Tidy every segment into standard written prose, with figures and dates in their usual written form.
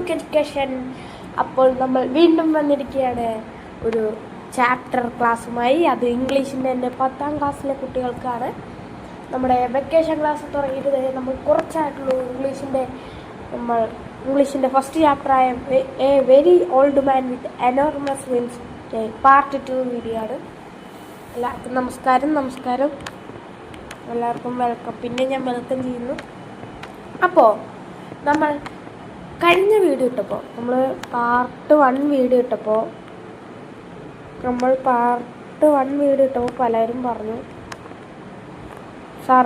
Book education. അപ്പോൾ നമ്മൾ വീണ്ടും വന്നിരിക്കുകയാണ് ഒരു ചാപ്റ്റർ ക്ലാസ്സുമായി. അത് ഇംഗ്ലീഷിൻ്റെ തന്നെ 10ാം ക്ലാസ്സിലെ കുട്ടികൾക്കാണ്. നമ്മുടെ വെക്കേഷൻ ക്ലാസ് തുടങ്ങിയിട്ട് നമ്മൾ കുറച്ചായിട്ടുള്ളൂ. ഇംഗ്ലീഷിൻ്റെ ഫസ്റ്റ് ചാപ്റ്ററായ a very old man with enormous wings part 2 video ആണ്. എല്ലാവർക്കും നമസ്കാരം. എല്ലാവർക്കും വെൽക്കം. പിന്നെ ഞാൻ വെൽക്കം ചെയ്യുന്നു. അപ്പോൾ നമ്മൾ കഴിഞ്ഞ വീഡിയോ ഇട്ടപ്പോൾ പാർട്ട് 1 വീഡിയോ ഇട്ടപ്പോൾ പലരും പറഞ്ഞു, സാർ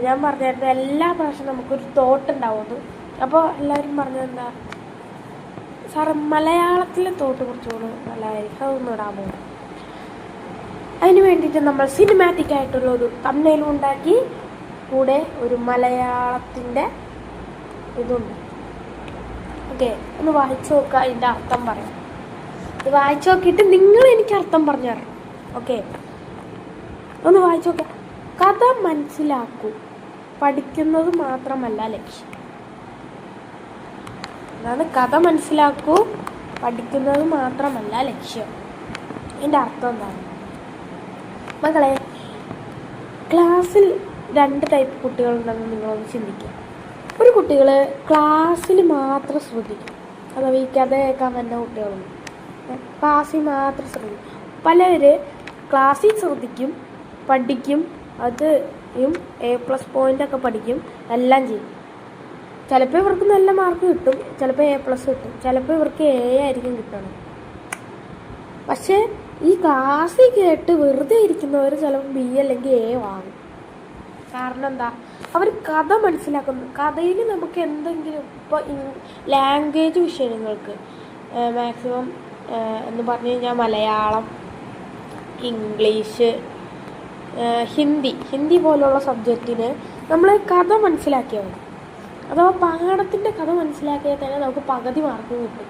ഞാൻ പറഞ്ഞായിരുന്നു എല്ലാ പ്രാവശ്യം നമുക്കൊരു തോട്ട് ഉണ്ടാവുമെന്ന്. അപ്പോൾ എല്ലാവരും പറഞ്ഞത് എന്താ, സാർ മലയാളത്തിലെ തോട്ട് കുറച്ചുകൂടി നല്ലതായിരിക്കും, അതൊന്നും ഇടാമോ? അതിന് വേണ്ടിയിട്ട് നമ്മൾ സിനിമാറ്റിക് ആയിട്ടുള്ളൊരു തംബ്നെയിലും ഉണ്ടാക്കി, കൂടെ ഒരു മലയാളത്തിൻ്റെ ഇതുണ്ട്. ഓക്കെ, ഒന്ന് വായിച്ചു നോക്കുക, അതിൻ്റെ അർത്ഥം പറയാം. ഇത് വായിച്ചു നോക്കിയിട്ട് നിങ്ങൾ എനിക്ക് അർത്ഥം പറഞ്ഞു തരണം. ഓക്കെ, ഒന്ന് വായിച്ചു നോക്കുക. കഥ മനസ്സിലാക്കൂ, പഠിക്കുന്നത് മാത്രമല്ല ലക്ഷ്യം. അതാണ് കഥ മനസ്സിലാക്കൂ, പഠിക്കുന്നത് മാത്രമല്ല ലക്ഷ്യം. ഇതിൻ്റെ അർത്ഥം എന്താണ് മക്കളെ? ക്ലാസ്സിൽ 2 ടൈപ്പ് കുട്ടികളുണ്ടെന്ന് നിങ്ങളൊന്ന് ചിന്തിക്കുക. ഒരു കുട്ടികൾ ക്ലാസ്സിൽ മാത്രം ശ്രദ്ധിക്കും, അഥവാ ഈ കഥ കേൾക്കാൻ തന്നെ കുട്ടികളുണ്ട്. ക്ലാസ്സിൽ മാത്രം ശ്രദ്ധിക്കും. പലർ ക്ലാസ്സിൽ ശ്രദ്ധിക്കും, പഠിക്കും, അതും A+ പോയിൻ്റൊക്കെ പഠിക്കും, എല്ലാം ചെയ്യും. ചിലപ്പോൾ ഇവർക്ക് നല്ല മാർക്ക് കിട്ടും, ചിലപ്പോൾ A+ കിട്ടും, ചിലപ്പോൾ ഇവർക്ക് A ആയിരിക്കും കിട്ടണം. പക്ഷേ ഈ ക്ലാസ്സിൽ കേട്ട് വെറുതെ ഇരിക്കുന്നവർ ചിലപ്പോൾ B അല്ലെങ്കിൽ A വാങ്ങും. കാരണം എന്താ, അവർ കഥ മനസ്സിലാക്കുന്നു. കഥയിൽ നമുക്ക് എന്തെങ്കിലും ഇപ്പോൾ ലാംഗ്വേജ് വിഷയങ്ങൾക്ക് മാക്സിമം എന്ന് പറഞ്ഞു കഴിഞ്ഞാൽ മലയാളം, ഇംഗ്ലീഷ്, ഹിന്ദി പോലുള്ള സബ്ജക്റ്റിന് നമ്മൾ കഥ മനസ്സിലാക്കിയാൽ മതി. അഥവാ പാഠത്തിൻ്റെ കഥ മനസ്സിലാക്കിയാൽ തന്നെ നമുക്ക് പകുതി മാർക്ക് കിട്ടും.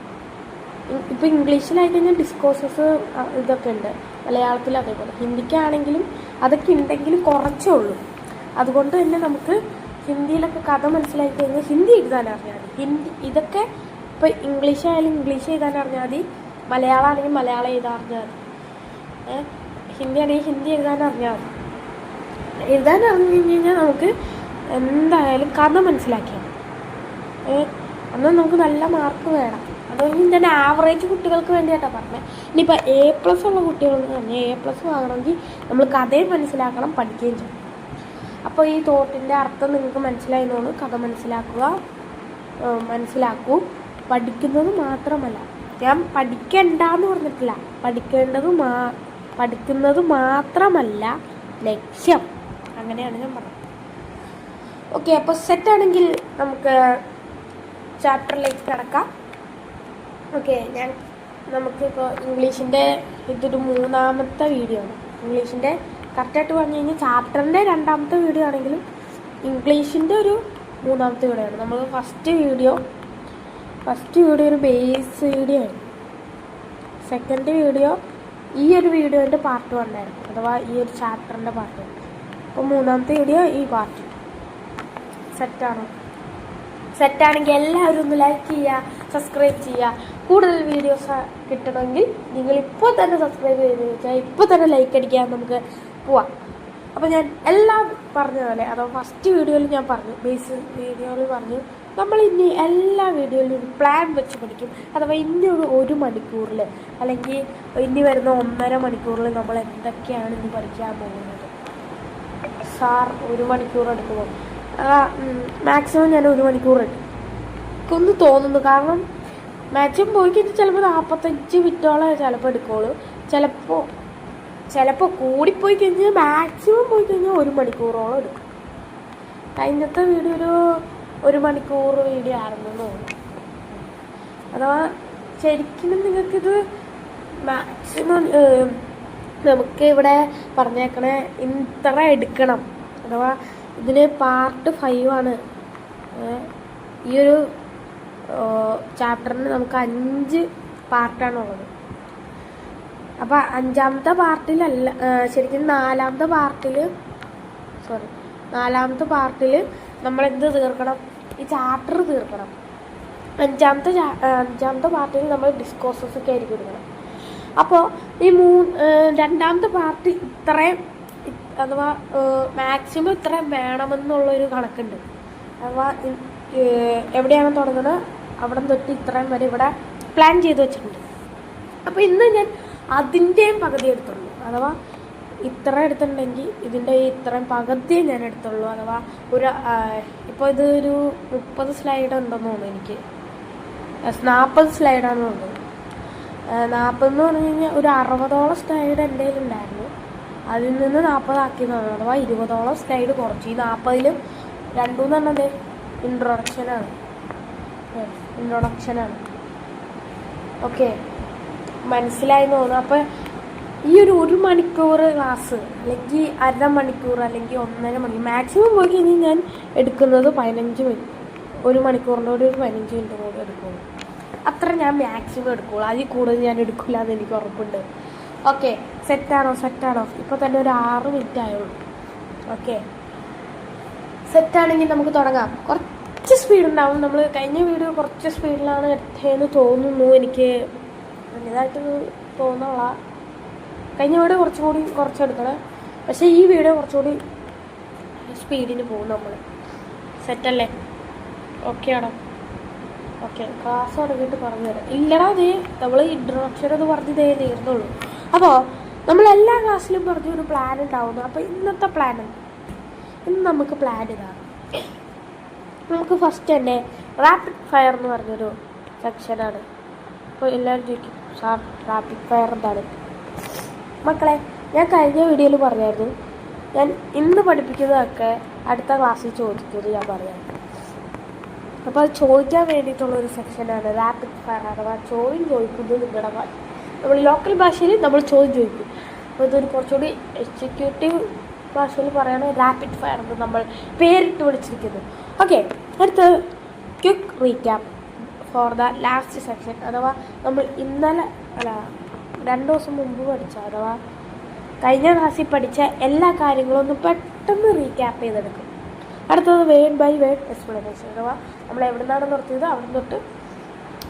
ഇപ്പോൾ ഇംഗ്ലീഷിലായി കഴിഞ്ഞാൽ ഡിസ്കോഴ്സസ് ഇതൊക്കെ ഉണ്ട്, മലയാളത്തിൽ അതേപോലെ. ഹിന്ദിക്കാണെങ്കിലും അതൊക്കെ ഉണ്ടെങ്കിലും കുറച്ചേ ഉള്ളൂ. അതുകൊണ്ട് തന്നെ നമുക്ക് ഹിന്ദിയിലൊക്കെ കഥ മനസ്സിലാക്കി കഴിഞ്ഞാൽ ഹിന്ദി എഴുതാൻ അറിഞ്ഞാൽ മതി. ഇതൊക്കെ ഇപ്പോൾ ഇംഗ്ലീഷ് ആയാലും ഇംഗ്ലീഷ് എഴുതാൻ അറിഞ്ഞാൽ മതി, മലയാളം ആണെങ്കിൽ മലയാളം എഴുതാൻ അറിഞ്ഞാൽ മതി, ഹിന്ദി ആണെങ്കിൽ ഹിന്ദി എഴുതാൻ അറിഞ്ഞാൽ മതി. എഴുതാൻ അറിഞ്ഞു കഴിഞ്ഞാൽ നമുക്ക് എന്തായാലും കഥ മനസ്സിലാക്കിയാൽ എന്നാൽ നമുക്ക് നല്ല മാർക്ക് വേണം. അതുകൊണ്ട് തന്നെ ആവറേജ് കുട്ടികൾക്ക് വേണ്ടിയിട്ടാണ് പറഞ്ഞത്. ഇനിയിപ്പോൾ A+ ഉള്ള കുട്ടികൾക്ക് തന്നെ A+ വാങ്ങണമെങ്കിൽ നമ്മൾ കഥയും മനസ്സിലാക്കണം, പഠിക്കുകയും ചെയ്യണം. അപ്പോൾ ഈ തോട്ടിൻ്റെ അർത്ഥം നിങ്ങൾക്ക് മനസ്സിലായതുകൊണ്ട് കഥ മനസ്സിലാക്കൂ, പഠിക്കുന്നത് മാത്രമല്ല. ഞാൻ പഠിക്കണ്ടെന്ന് പറഞ്ഞിട്ടില്ല, പഠിക്കുന്നത് മാത്രമല്ല ലക്ഷ്യം, അങ്ങനെയാണ് ഞാൻ പറഞ്ഞത്. ഓക്കെ, അപ്പോൾ സെറ്റാണെങ്കിൽ നമുക്ക് ചാപ്റ്ററിലേക്ക് കിടക്കാം. ഓക്കെ, നമുക്കിപ്പോൾ ഇംഗ്ലീഷിൻ്റെ ഇതൊരു 3ാമത്തെ വീഡിയോ ആണ്. ഇംഗ്ലീഷിൻ്റെ കറക്റ്റായിട്ട് പറഞ്ഞു കഴിഞ്ഞാൽ ചാപ്റ്ററിൻ്റെ 2ാമത്തെ വീഡിയോ ആണെങ്കിലും ഇംഗ്ലീഷിൻ്റെ ഒരു 3ാമത്തെ വീഡിയോ ആണ്. നമ്മൾ ഫസ്റ്റ് വീഡിയോ ഒരു ബേസ് വീഡിയോ ആണ്. സെക്കൻഡ് വീഡിയോ ഈ ഒരു വീഡിയോൻ്റെ പാർട്ട് 1 ആയിരുന്നു, അഥവാ ഈ ഒരു ചാപ്റ്ററിൻ്റെ പാർട്ട് 1. അപ്പോൾ 3ാമത്തെ വീഡിയോ ഈ പാർട്ട്. സെറ്റാണെങ്കിൽ എല്ലാവരും ഒന്ന് ലൈക്ക് ചെയ്യുക, സബ്സ്ക്രൈബ് ചെയ്യുക. കൂടുതൽ വീഡിയോസ് കിട്ടണമെങ്കിൽ നിങ്ങൾ ഇപ്പോൾ തന്നെ സബ്സ്ക്രൈബ് ചെയ്ത് വെച്ചാൽ ഇപ്പോൾ തന്നെ ലൈക്ക് അടിക്കാൻ നമുക്ക് പോവാം. അപ്പോൾ ഞാൻ എല്ലാം പറഞ്ഞ പോലെ, അഥവാ ഫസ്റ്റ് വീഡിയോയിൽ ഞാൻ പറഞ്ഞു, ബേസ് വീഡിയോയിൽ പറഞ്ഞു, നമ്മൾ ഇനി എല്ലാ വീഡിയോയിലും ഒരു പ്ലാൻ വെച്ച് പഠിക്കും. അഥവാ ഇനി ഒരു മണിക്കൂറിൽ അല്ലെങ്കിൽ ഇനി വരുന്ന 1.5 മണിക്കൂറിൽ നമ്മൾ എന്തൊക്കെയാണ് ഇനി പഠിക്കാൻ പോകുന്നത്. സാർ 1 മണിക്കൂർ എടുക്കുമോ? മാക്സിമം ഞാൻ 1 മണിക്കൂർ എടുക്കും ഒന്ന് തോന്നുന്നു. കാരണം മാക്സിമം പോയി കഴിഞ്ഞാൽ ചിലപ്പോൾ 45 മിനിറ്റോളം ചിലപ്പോൾ എടുക്കുള്ളൂ. ചിലപ്പോൾ കൂടിപ്പോയി കഴിഞ്ഞാൽ മാക്സിമം പോയി കഴിഞ്ഞാൽ 1 മണിക്കൂറോളം എടുക്കും. കഴിഞ്ഞത്തെ വീഡിയോ 1 മണിക്കൂർ വീഡിയോ ആണെന്ന് തോന്നുന്നു. അഥവാ ശരിക്കും നിങ്ങൾക്കിത് മാക്സിമം നമുക്ക് ഇവിടെ പറഞ്ഞേക്കണേ ഇത്ര എടുക്കണം. അഥവാ ഇതിന് പാർട്ട് 5 ആണ്. ഈ ഒരു ചാപ്റ്ററിന് നമുക്ക് 5 പാർട്ടാണുള്ളത്. അപ്പോൾ 5ാമത്തെ പാർട്ടിലല്ല, ശരിക്കും 4ാമത്തെ പാർട്ടിൽ നമ്മളെന്ത് തീർക്കണം? ഈ ചാപ്റ്റർ തീർക്കണം. അഞ്ചാമത്തെ പാർട്ടിയിൽ നമ്മൾ ഡിസ്കോഴ്സസ് ഒക്കെ ആയിരിക്കും എടുക്കണം. അപ്പോൾ ഈ രണ്ടാമത്തെ പാർട്ടി ഇത്രയും അഥവാ മാക്സിമം ഇത്രയും വേണമെന്നുള്ളൊരു കണക്കുണ്ട്. അഥവാ എവിടെയാണ് തുടങ്ങുന്നത് അവിടെ തൊട്ട് ഇത്രയും വരെ ഇവിടെ പ്ലാൻ ചെയ്ത് വെച്ചിട്ടുണ്ട്. അപ്പോൾ ഇന്ന് ഞാൻ അതിൻ്റെയും പകുതി എടുത്തുള്ളൂ. അഥവാ ഇത്ര എടുത്തിട്ടുണ്ടെങ്കിൽ ഇതിൻ്റെ ഇത്രയും പകുതിയെ ഞാൻ എടുത്തുള്ളൂ. അഥവാ ഇപ്പോൾ ഇതൊരു 30 സ്ലൈഡ് ഉണ്ടെന്ന് തോന്നുന്നു എനിക്ക്. 40 സ്ലൈഡാണെന്ന് തോന്നുന്നു. 40 എന്ന് പറഞ്ഞു കഴിഞ്ഞാൽ ഒരു 60ഓളം സ്ലൈഡ് എൻ്റെ കയ്യിലുണ്ടായിരുന്നു. അതിൽ നിന്ന് 40 ആക്കിയതാണ്. അഥവാ 20ഓളം സ്ലൈഡ് കുറച്ച്. ഈ 40ൽ 2 എണ്ണത് ഇൻട്രൊഡക്ഷനാണ്. ഓക്കെ, മനസ്സിലായി തോന്നുന്നു. അപ്പോൾ ഈ ഒരു മണിക്കൂർ ക്ലാസ് അല്ലെങ്കിൽ അരമണിക്കൂർ അല്ലെങ്കിൽ 1.5 മണിക്കൂർ മാക്സിമം പോയി കഴിഞ്ഞാൽ ഞാൻ എടുക്കുന്നത് 15 മിനിറ്റ്. 1 മണിക്കൂറിൻ്റെ ഒരു 15 മിനിറ്റ് കൂടെ എടുക്കുള്ളൂ. അത്ര ഞാൻ മാക്സിമം എടുക്കുള്ളൂ. അതിൽ കൂടുതൽ ഞാൻ എടുക്കില്ല എന്ന് എനിക്ക് ഉറപ്പുണ്ട്. ഓക്കെ, സെറ്റാണോ? ഇപ്പോൾ തന്നെ ഒരു 6 മിനിറ്റ് ആയുള്ളൂ. ഓക്കെ, സെറ്റാണെങ്കിൽ നമുക്ക് തുടങ്ങാം. കുറച്ച് സ്പീഡ് ഉണ്ടാവും. നമ്മൾ കഴിഞ്ഞ വീഡിയോ കുറച്ച് സ്പീഡിലാണ് എടുത്തതെന്ന് തോന്നുന്നു. എനിക്ക് ഇതായിട്ട് തോന്നുള്ള കഴിഞ്ഞ വീഡിയോ കുറച്ചെടുക്കണം. പക്ഷേ ഈ വീഡിയോ കുറച്ചുകൂടി സ്പീഡിന് പോകും നമ്മൾ. സെറ്റല്ലേ? ഓക്കെ ആണോ? ഓക്കെ, ക്ലാസ് തുടങ്ങിയിട്ട് പറഞ്ഞുതരാം. ഇല്ലടാ, അതേ നമ്മൾ ഇൻട്രൊഡക്ഷൻ എന്ന് പറഞ്ഞ് തീർന്നുള്ളൂ. അപ്പോൾ നമ്മൾ എല്ലാ ക്ലാസ്സിലും പറഞ്ഞൊരു പ്ലാൻ ഉണ്ടാവുന്നു. അപ്പോൾ ഇന്നത്തെ ഇന്ന് നമുക്ക് പ്ലാൻ ഇതാണ്. നമുക്ക് ഫസ്റ്റ് തന്നെ റാപ്പിഡ് ഫയർ എന്ന് പറഞ്ഞൊരു സെക്ഷനാണ്. അപ്പോൾ എല്ലാവരും ചോദിക്കും, സാർ റാപ്പിഡ് ഫയർ എന്താണ്? മക്കളെ, ഞാൻ കഴിഞ്ഞ വീഡിയോയിൽ പറഞ്ഞായിരുന്നു ഞാൻ ഇന്ന് പഠിപ്പിക്കുന്നതൊക്കെ അടുത്ത ക്ലാസ്സിൽ ചോദിക്കുന്നത് ഞാൻ പറയാം. അപ്പോൾ അത് ചോദിക്കാൻ വേണ്ടിയിട്ടുള്ളൊരു സെക്ഷനാണ് റാപ്പിഡ് ഫയർ. അഥവാ ചോദിക്കുന്നത് നിങ്ങളുടെ നമ്മൾ ലോക്കൽ ഭാഷയിൽ നമ്മൾ ചോദിക്കും. അപ്പോൾ ഇതൊരു കുറച്ചുകൂടി എക്സിക്യൂട്ടീവ് ഭാഷയിൽ പറയുകയാണ് റാപ്പിഡ് ഫയർ എന്ന് നമ്മൾ പേരിട്ട് വിളിച്ചിരിക്കുന്നത്. ഓക്കെ, അടുത്ത് quick recap for the last section. അഥവാ നമ്മൾ ഇന്നലെ 2 ദിവസം മുമ്പ് പഠിച്ച അഥവാ കഴിഞ്ഞ ക്ലാസ്സിൽ പഠിച്ച എല്ലാ കാര്യങ്ങളും ഒന്ന് പെട്ടെന്ന് റീക്യാപ്പ് ചെയ്തെടുക്കും. അടുത്തത് വേർഡ് ബൈ വേർഡ് എക്സ്പ്ലനേഷൻ. അഥവാ നമ്മൾ എവിടെ നിന്നാണ് നിർത്തിയത് അവിടെ തൊട്ട്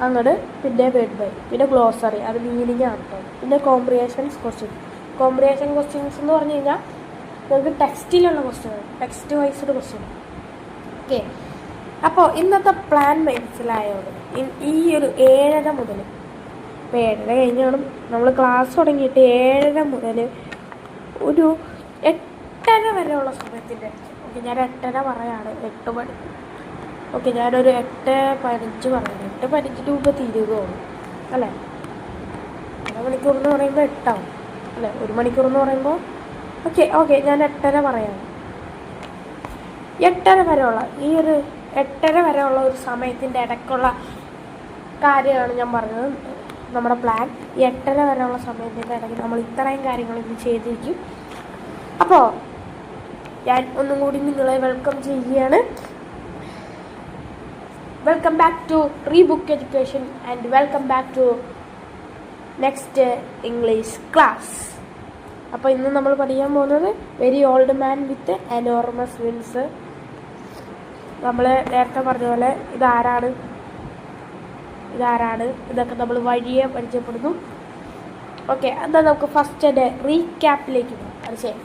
അങ്ങോട്ട്, പിന്നെ വേർഡ് ബൈ, പിന്നെ ഗ്ലോസറി, അത് മീനിങ് ആണ് കേട്ടോ. പിന്നെ കോംപ്രിഹെൻഷൻ ക്വസ്റ്റ്യൻസ് എന്ന് പറഞ്ഞു കഴിഞ്ഞാൽ നമുക്ക് ടെക്സ്റ്റിലുള്ള ക്വസ്റ്റ്യൻ, ടെക്സ്റ്റ് വൈസ്ഡ് ക്വസ്റ്റ്യൻ. ഓക്കെ, അപ്പോൾ ഇന്നത്തെ പ്ലാൻ മനസ്സിലായോണ്ട് ഈ ഒരു 7:30 മുതൽ, ഇപ്പോൾ 7:30 കഴിഞ്ഞാണ് നമ്മൾ ക്ലാസ് തുടങ്ങിയിട്ട് 7:30 മുതൽ ഒരു 8:30 വരെയുള്ള സമയത്തിൻ്റെ. ഓക്കെ, ഞാൻ 8:30 പറയാണ്, 8 മണി. ഓക്കെ, ഞാനൊരു 8:15 പറയാം. 8:15 മുമ്പ് തീരുകയുള്ളൂ അല്ലേ? 1 മണിക്കൂറെന്ന് പറയുമ്പോൾ 8 ആവും അല്ലേ? 1 മണിക്കൂറെന്ന് പറയുമ്പോൾ ഓക്കെ ഞാൻ 8:30 പറയാം. 8:30 വരെയുള്ള ഈ ഒരു 8:30 വരെയുള്ള ഒരു സമയത്തിൻ്റെ ഇടയ്ക്കുള്ള കാര്യമാണ് ഞാൻ പറഞ്ഞത്. നമ്മുടെ പ്ലാൻ ഈ 8:30 വരെയുള്ള സമയത്തിൻ്റെ ഇടയ്ക്ക് നമ്മൾ ഇത്രയും കാര്യങ്ങൾ ഇത് ചെയ്തിരിക്കും. അപ്പോൾ ഞാൻ ഒന്നും കൂടി നിങ്ങളെ വെൽക്കം ചെയ്യുകയാണ്. Welcome back to Rebook education and welcome back to next English class. അപ്പോൾ ഇന്ന് നമ്മൾ പഠിക്കാൻ പോകുന്നത് very old man with enormous wings. നമ്മൾ നേരത്തെ പറഞ്ഞ പോലെ ഇതാരാണ്, ഇതൊക്കെ നമ്മൾ വഴിയെ പരിചയപ്പെടുന്നു. ഓക്കെ, എന്നാൽ നമുക്ക് ഫസ്റ്റ് എൻ്റെ റീക്യാപ്പിലേക്ക് പോകാം. അത് ശരി,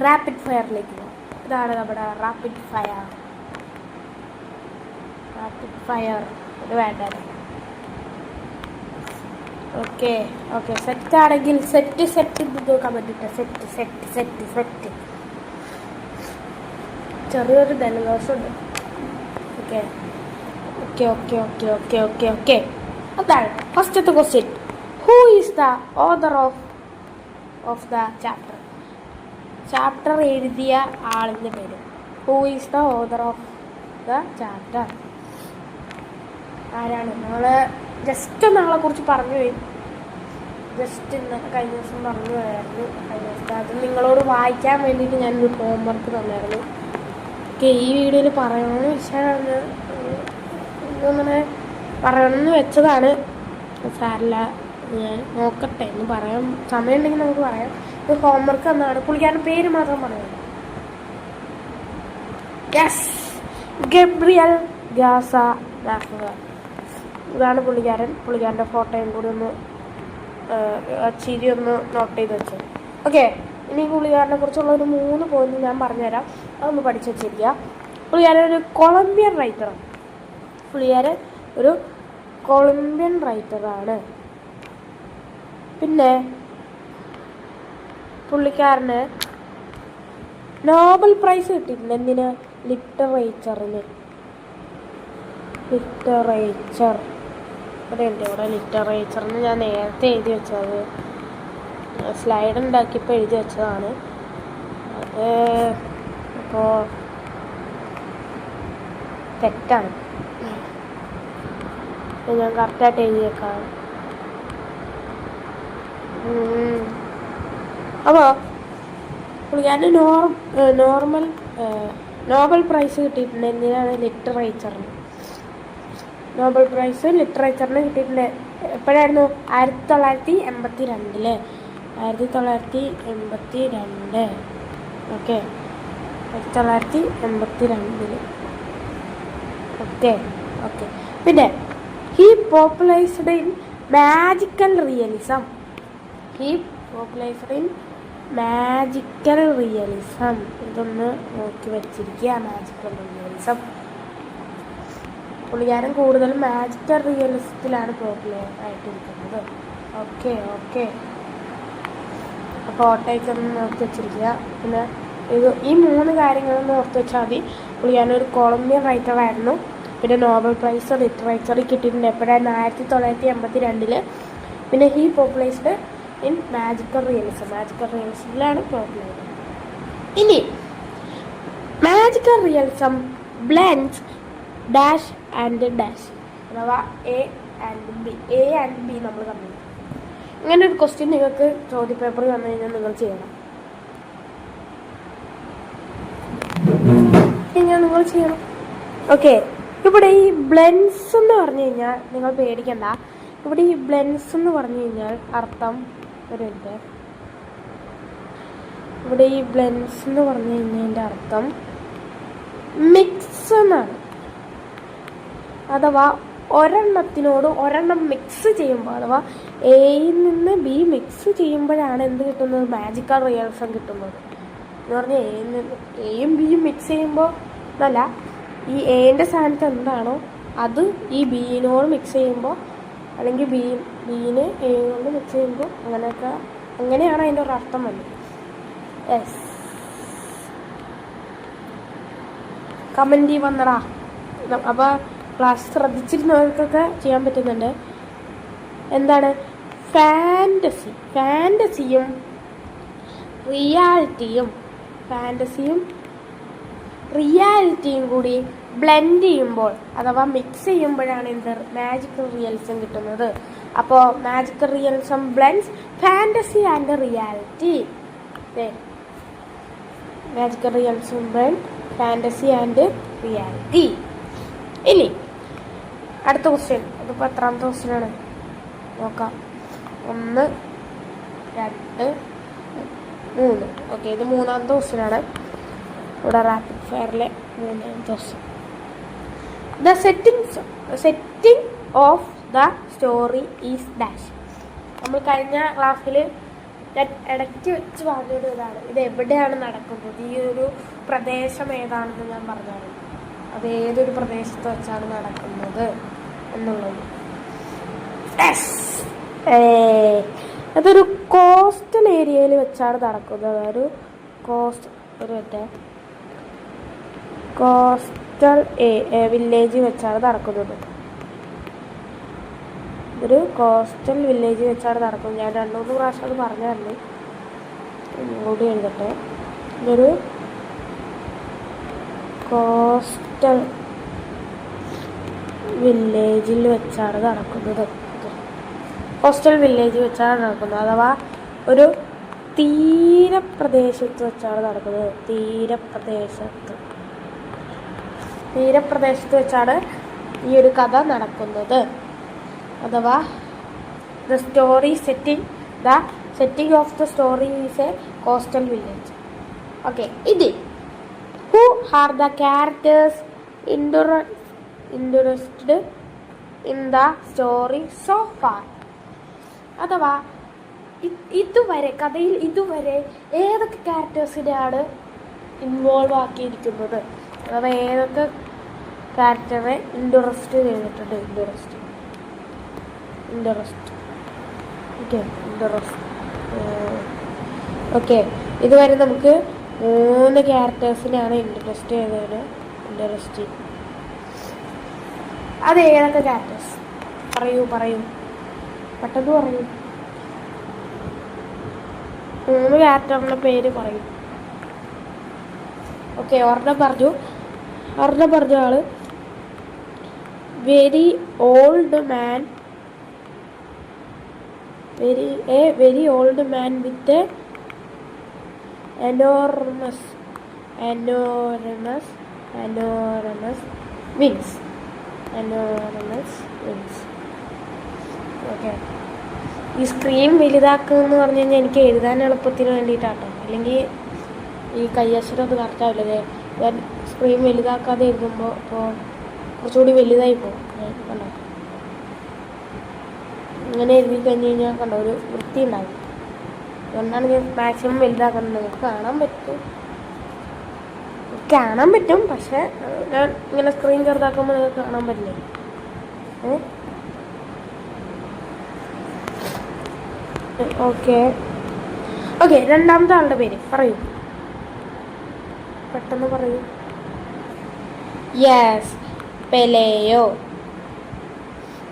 റാപ്പിഡ് ഫയറിലേക്ക് പോകാം. ഇതാണ് നമ്മുടെ റാപ്പിഡ് ഫയർ. ഇത് വേണ്ട. ഓക്കെ, സെറ്റാണെങ്കിൽ സെറ്റ് നോക്കാൻ പറ്റില്ല. സെറ്റ് ചെറിയൊരു ജലദോഷമുണ്ട്. ഓക്കെ. അതാണ് ഫസ്റ്റത്തെ question. Who is the author of the chapter? Chapter എഴുതിയ ആളിൻ്റെ പേര്. Who is the author of the chapter? ആരാണ്? നമ്മൾ ജസ്റ്റ് നാളെ കുറിച്ച് പറഞ്ഞു പോയി. കഴിഞ്ഞ ദിവസം പറഞ്ഞു പോയായിരുന്നു. അത് നിങ്ങളോട് വായിക്കാൻ വേണ്ടിയിട്ട് ഞാനൊരു ഹോംവർക്ക് തന്നായിരുന്നു. ഓക്കെ, ഈ വീഡിയോയിൽ പറയണമെന്ന് വെച്ചാൽ അങ്ങനെ പറയണമെന്ന് വെച്ചതാണ്. സാരില്ല, ഞാൻ നോക്കട്ടെ എന്ന് പറയാം. സമയമുണ്ടെങ്കിൽ നമുക്ക് പറയാം. ഇത് ഹോംവർക്ക് തന്നാണ്. പുള്ളിക്കാരുടെ പേര് മാത്രം പറയാം. യെസ്, ഗബ്രിയൽ ഗാസ മാപ്പുകാരൻ. ഇതാണ് പുള്ളിക്കാരൻ്റെ ഫോട്ടോയും കൂടി ഒന്ന് ചിരി ഒന്ന് നോട്ട് ചെയ്ത് വെച്ചത്. ഓക്കെ, ഇനി പുള്ളിക്കാരനെ കുറിച്ചുള്ള ഒരു 3 പോയിന്റ് ഞാൻ പറഞ്ഞുതരാം, അതൊന്ന് പഠിച്ചു വെച്ചിരിക്കുക. പുള്ളിക്കാരൻ ഒരു കൊളംബിയൻ റൈറ്ററാണ്. പിന്നെ പുള്ളിക്കാരന് നോബൽ പ്രൈസ് കിട്ടിയിട്ടുണ്ട്. എന്തിന്? ലിറ്ററേച്ചറിന്. ഇവിടെ ലിറ്ററേച്ചറിന് ഞാൻ നേരത്തെ എഴുതി വെച്ചത്, സ്ലൈഡ് ഉണ്ടാക്കിയപ്പോൾ എഴുതി വെച്ചതാണ്. അത് ഇപ്പോൾ തെറ്റാണ്, ഞാൻ കറക്റ്റായിട്ട് എഴുതിയേക്കാം. അപ്പോൾ പുള്ളിക്കാരന് നോബൽ പ്രൈസ് കിട്ടിയിട്ടുണ്ട്. എന്തിനാണ്? ലിറ്ററേച്ചറിന്. നോബൽ പ്രൈസ് ലിറ്ററേച്ചറിന് കിട്ടിയിട്ടുണ്ട്. എപ്പോഴായിരുന്നു? 1982. 1982. ഓക്കെ, 1982. ഓക്കെ. പിന്നെ ഹി പോപ്പുലൈസ്ഡ് ഇൻ മാജിക്കൽ റിയലിസം. ഇതൊന്ന് നോക്കി വെച്ചിരിക്കുക. Magical realism. പുള്ളിക്കാരൻ കൂടുതലും മാജിക്കൽ റിയലിസത്തിലാണ് പോപ്പുലർ ആയിട്ടിരിക്കുന്നത്. ഓക്കെ. അപ്പോൾ ഓട്ടയ്ക്കൊന്ന് നോക്കി വെച്ചിരിക്കുക. പിന്നെ ഈ 3 കാര്യങ്ങളൊന്ന് ഓർത്ത് വെച്ചാൽ മതി. പുള്ളിക്കാരൻ ഒരു കൊളംബിയൻ റൈറ്ററായിരുന്നു. പിന്നെ നോബൽ പ്രൈസ് ലിറ്ററേച്ചറിൽ കിട്ടിയിട്ടുണ്ട്. എപ്പോഴായിരുന്നു? 1982. പിന്നെ ഹി പോപ്പുലൈസ്ഡ് ഇൻ മാജിക്കൽ റിയലിസത്തിലാണ് പോപ്പുലർ. ഇനി magical realism blends dash and dash, അഥവാ എ ആൻഡ് ബി നമ്മൾ കണ്ടു. ഇങ്ങനെ ഒരു ക്വസ്റ്റ്യൻ നിങ്ങൾക്ക് ചോദ്യപേപ്പറിൽ വന്നു കഴിഞ്ഞാൽ നിങ്ങൾ ചെയ്യണം. ഓക്കെ, ഇവിടെ ഈ ബ്ലെൻഡ്സ് എന്ന് പറഞ്ഞു കഴിഞ്ഞാൽ നിങ്ങൾ പേടിക്കണ്ട. ഇവിടെ ഈ ബ്ലെൻഡ്സ് എന്ന് പറഞ്ഞു കഴിഞ്ഞാൽ അർത്ഥം അർത്ഥം മിക്സ് എന്നാണ്. അഥവാ ഒരെണ്ണം മിക്സ് ചെയ്യുമ്പോൾ, അഥവാ എയിൽ നിന്ന് ബി മിക്സ് ചെയ്യുമ്പോഴാണ് എന്ത് കിട്ടുന്നത്? മാജിക്കൽ റിയലിസം കിട്ടുന്നത്. എന്ന് പറഞ്ഞാൽ എയും ബിയും മിക്സ് ചെയ്യുമ്പോൾ എന്നല്ല, ഈ എന്റെ സ്ഥാനത്ത് എന്താണോ അത് ഈ ബിയിനോട് മിക്സ് ചെയ്യുമ്പോൾ, അല്ലെങ്കിൽ ബീനെ എ കൊണ്ട് മിക്സ് ചെയ്യുമ്പോൾ, അങ്ങനെയാണ് അതിൻ്റെ ഒരു അർത്ഥം വന്നത്. യെസ്, കമൻറ്റ് വന്നടാ. അപ്പോൾ ക്ലാസ് ശ്രദ്ധിച്ചിരുന്നവർക്കൊക്കെ ചെയ്യാൻ പറ്റുന്നുണ്ട്. എന്താണ് ഫാൻറ്റസിയും റിയാലിറ്റിയും കൂടി ബ്ലെൻഡ് ചെയ്യുമ്പോൾ, അഥവാ മിക്സ് ചെയ്യുമ്പോഴാണ് മാജിക്കൽ റിയലിസം കിട്ടുന്നത്. അപ്പോൾ magical realism blends fantasy and reality. Magical realism blend fantasy and reality. ഇനി അടുത്ത ക്വസ്റ്റ്യൻ. ഇതിപ്പോൾ എത്രാമത്തെ ക്വസ്റ്റ്യനാണ് നോക്കാം? 1, 2, 3. ഓക്കെ, ഇത് 3ാമത്തെ ക്വസ്റ്റ്യനാണ്. ഇവിടെ റാപ്പിഡ് ഫയറിലെ 3ാമത്തെ question. The setting of the story is dash. നമ്മൾ കഴിഞ്ഞ ക്ലാസ്സിൽ ഇടയ്ക്ക് വെച്ച് പറഞ്ഞൊരു ഇതാണ്, ഇത് എവിടെയാണ് നടക്കുന്നത്, ഈ ഒരു പ്രദേശം ഏതാണെന്ന് ഞാൻ പറഞ്ഞാണ്. അത് ഏതൊരു പ്രദേശത്ത് വെച്ചാണ് നടക്കുന്നത് എന്നുള്ളത്. അതൊരു കോസ്റ്റൽ ഏരിയയിൽ വെച്ചാണ് നടക്കുന്നത്. കോസ്റ്റൽ വില്ലേജ് വെച്ചാണ് നടക്കുന്നത്. ഒരു കോസ്റ്റൽ വില്ലേജ് വെച്ചാണ് നടക്കുന്നത്. ഞാൻ 2-3 പ്രാവശ്യം അത് പറഞ്ഞായിരുന്നു, കൂടി എഴുതട്ടെ. ഇതൊരു കോസ്റ്റൽ വില്ലേജിൽ വെച്ചാണ് നടക്കുന്നത്. അഥവാ ഒരു തീരപ്രദേശത്ത് വെച്ചാണ് നടക്കുന്നത്. തീരപ്രദേശത്ത് വെച്ചാണ് ഈ ഒരു കഥ നടക്കുന്നത്. അഥവാ the setting of the story is a coastal village. Okay, ഇത് who are the characters interested in the story so far. അഥവാ ഇതുവരെ കഥയിൽ ഏതൊക്കെ ക്യാരക്ടേഴ്സിനെയാണ് ഇൻവോൾവ് ആക്കിയിരിക്കുന്നത്, അഥവാ ഏതൊക്കെ ക്യാരക്ടറെ ഇൻട്രസ്റ്റ് ചെയ്തിട്ടുണ്ട്. ഓക്കെ ഇതുവരെ നമുക്ക് 3 ക്യാരക്ടേഴ്സിനെയാണ് ഇൻട്രസ്റ്റ് ചെയ്തത്. അത് ഏതൊക്കെ ക്യാരക്ടേഴ്സ്? പറയൂ പെട്ടെന്ന് പറയൂ. 3 ക്യാരക്ടറിൻ്റെ പേര് പറയൂ. ഓക്കെ ഒരെണ്ണം പറഞ്ഞ ആള് വെരി ഓൾഡ് മാൻ വിത്ത് enormous wings. ഓക്കെ ഈ സ്ക്രീൻ വലുതാക്കുമെന്ന് പറഞ്ഞു കഴിഞ്ഞാൽ എനിക്ക് എഴുതാൻ എളുപ്പത്തിന് വേണ്ടിയിട്ടാട്ടോ, അല്ലെങ്കിൽ ഈ കയ്യക്ഷരം അത് കറക്റ്റാവില്ലേ. ഞാൻ സ്ക്രീൻ വലുതാക്കാതെ എഴുതുമ്പോൾ ഇപ്പോൾ കുറച്ചുകൂടി വലുതായി പോകും. കണ്ടോ ഇങ്ങനെ എഴുതി കഴിഞ്ഞ് കഴിഞ്ഞാൽ കണ്ടോ ഒരു വൃത്തി ഉണ്ടാകും. അതുകൊണ്ടാണ് ഞാൻ മാക്സിമം വലുതാക്കുന്നത്. നിങ്ങൾക്ക് കാണാൻ പറ്റും പക്ഷെ ഞാൻ ഇങ്ങനെ സ്ക്രീൻ ചെറുതാക്കുമ്പോൾ നിങ്ങൾക്ക് കാണാൻ പറ്റില്ലേ. ഓക്കെ രണ്ടാമത്തെ ആളുടെ പേര് പറയൂ, പെട്ടെന്ന് പറയൂ. യെസ് പെലേയോ.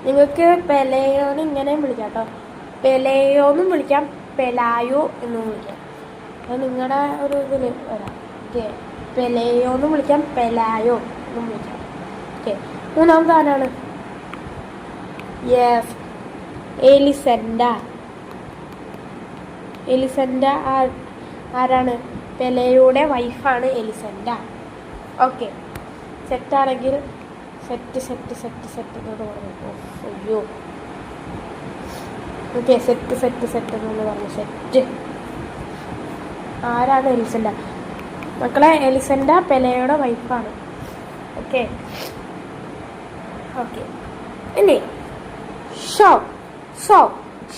നിങ്ങൾക്ക് പെലേയോന്ന് ഇങ്ങനെയും വിളിക്കാം കേട്ടോ. പെലേയോന്നും വിളിക്കാം, പെലായോ എന്നും വിളിക്കാം. അത് നിങ്ങളുടെ ഒരു ഇതിൽ വരാം. ഓക്കെ പെലേയോന്നും വിളിക്കാം, പെലായോ എന്നും വിളിക്കാം. ഓക്കെ മൂന്നാമത്തെ ആരാണ്? യെസ് എലിസെൻഡ ആരാണ്? പെലേയുടെ വൈഫാണ് എലിസെൻഡ. ഓക്കെ സെറ്റാണെങ്കിൽ സെറ്റ് എന്നോട് പറഞ്ഞു. അയ്യോ ഓക്കെ സെറ്റ് എന്ന് പറഞ്ഞു. സെറ്റ് ആരാണ്? എലിസെൻഡ. മക്കളെ എലിസെൻഡ പെലേയുടെ വൈഫാണ്. ഓക്കെ ഇനി സോ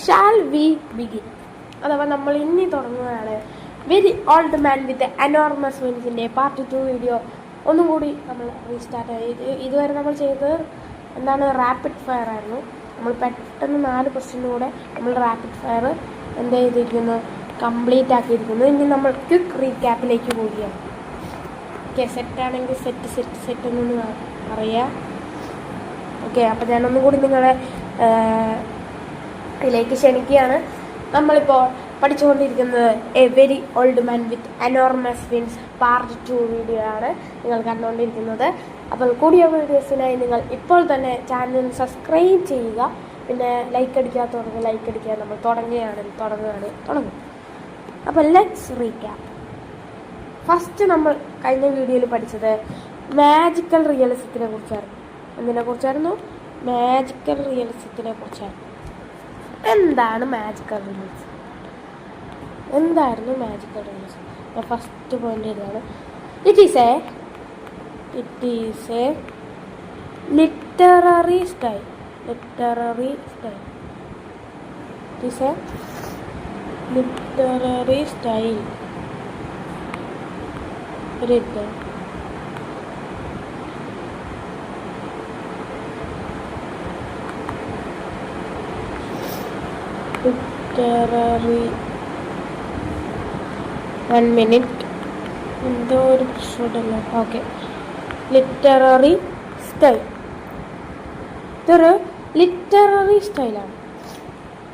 ഷാൽ വി ബിഗിൻ. അഥവാ നമ്മൾ ഇനി തുടങ്ങുകയാണ് very old man with enormous വിങ്സിൻ്റെ part 2 video. ഒന്നും കൂടി നമ്മൾ റീസ്റ്റാർട്ട് ചെയ്ത് ഇതുവരെ നമ്മൾ ചെയ്തത് എന്താണ്? റാപ്പിഡ് ഫയർ ആയിരുന്നു. നമ്മൾ പെട്ടെന്ന് 4 ക്വസ്റ്റ്യൻ്റെ കൂടെ നമ്മൾ റാപ്പിഡ് ഫയർ എന്ത് ചെയ്തിരിക്കുന്നു? കംപ്ലീറ്റ് ആക്കിയിരിക്കുന്നു. ഇനി നമ്മൾ ക്വിക്ക് റീക്യാപ്പിലേക്ക് പോവുകയാണ്. ഓക്കെ സെറ്റാണെങ്കിൽ സെറ്റ് എന്നൊന്ന് അറിയാം. ഓക്കെ അപ്പോൾ ഞാനൊന്നും കൂടി നിങ്ങളെ ഇതിലേക്ക് ക്ഷണിക്കുകയാണ്. നമ്മളിപ്പോൾ പഠിച്ചുകൊണ്ടിരിക്കുന്നത് a very old man with enormous wings part 2 video ആണ് നിങ്ങൾ കണ്ടുകൊണ്ടിരിക്കുന്നത്. അപ്പോൾ കൂടിയ വീഡിയോസിനായി നിങ്ങൾ ഇപ്പോൾ തന്നെ ചാനൽ സബ്സ്ക്രൈബ് ചെയ്യുക. പിന്നെ ലൈക്ക് അടിക്കാത്തവർക്ക് ലൈക്ക് അടിക്കുക. നമ്മൾ തുടങ്ങും. അപ്പോൾ ലെറ്റ്സ് റീക്യാപ്പ്. ഫസ്റ്റ് നമ്മൾ കഴിഞ്ഞ വീഡിയോയിൽ പഠിച്ചത് മാജിക്കൽ റിയലിസത്തിനെ കുറിച്ചായിരുന്നു. എന്തിനെക്കുറിച്ചായിരുന്നു? മാജിക്കൽ റിയലിസത്തിനെ കുറിച്ചായിരുന്നു. എന്താണ് മാജിക്കൽ റിയലിസം? എന്തായിരുന്നു മാജിക്കൽ റിയലിസം? ഫസ്റ്റ് പോയിന്റ് ഇതാണ്. It is a literary style. It is a literary style. Literary 1 minute എന്തോ ഒരു പ്രശ്നമുണ്ടല്ലോ. Okay literary style. ഇതൊരു ലിറ്റററി സ്റ്റൈലാണ്.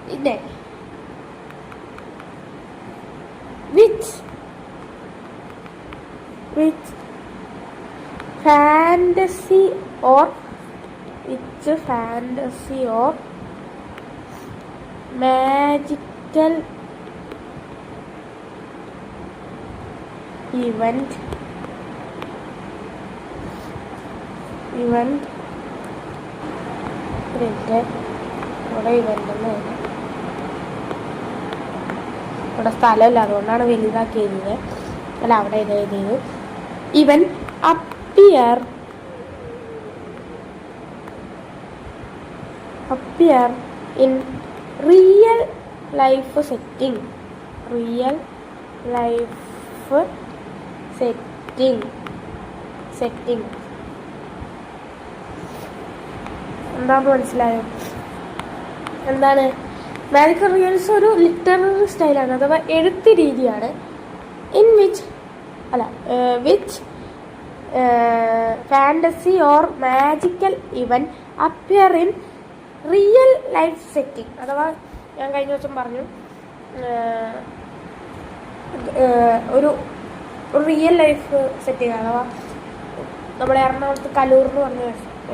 പിന്നെ which fantasy or magical event ഇവിടെ സ്ഥലമില്ല, അതുകൊണ്ടാണ് വലുതാക്കി എഴുതിയത്. അല്ല അവിടെ എഴുതിയത്. ഇവൻ appear appear in real life setting. Real life setting. എന്താന്ന് മനസ്സിലായോ? എന്താണ് മാജിക്കൽ റിയൽസ്? ഒരു ലിറ്റററി സ്റ്റൈലാണ്, അഥവാ എഴുത്ത് രീതിയാണ്. Which fantasy or magical event appear in real life setting. അഥവാ ഞാൻ കഴിഞ്ഞ ദിവസം പറഞ്ഞു, ഒരു റിയൽ ലൈഫ് സെറ്റിംഗ്. അഥവാ നമ്മുടെ എറണാകുളത്ത് കലൂർ എന്ന് പറഞ്ഞ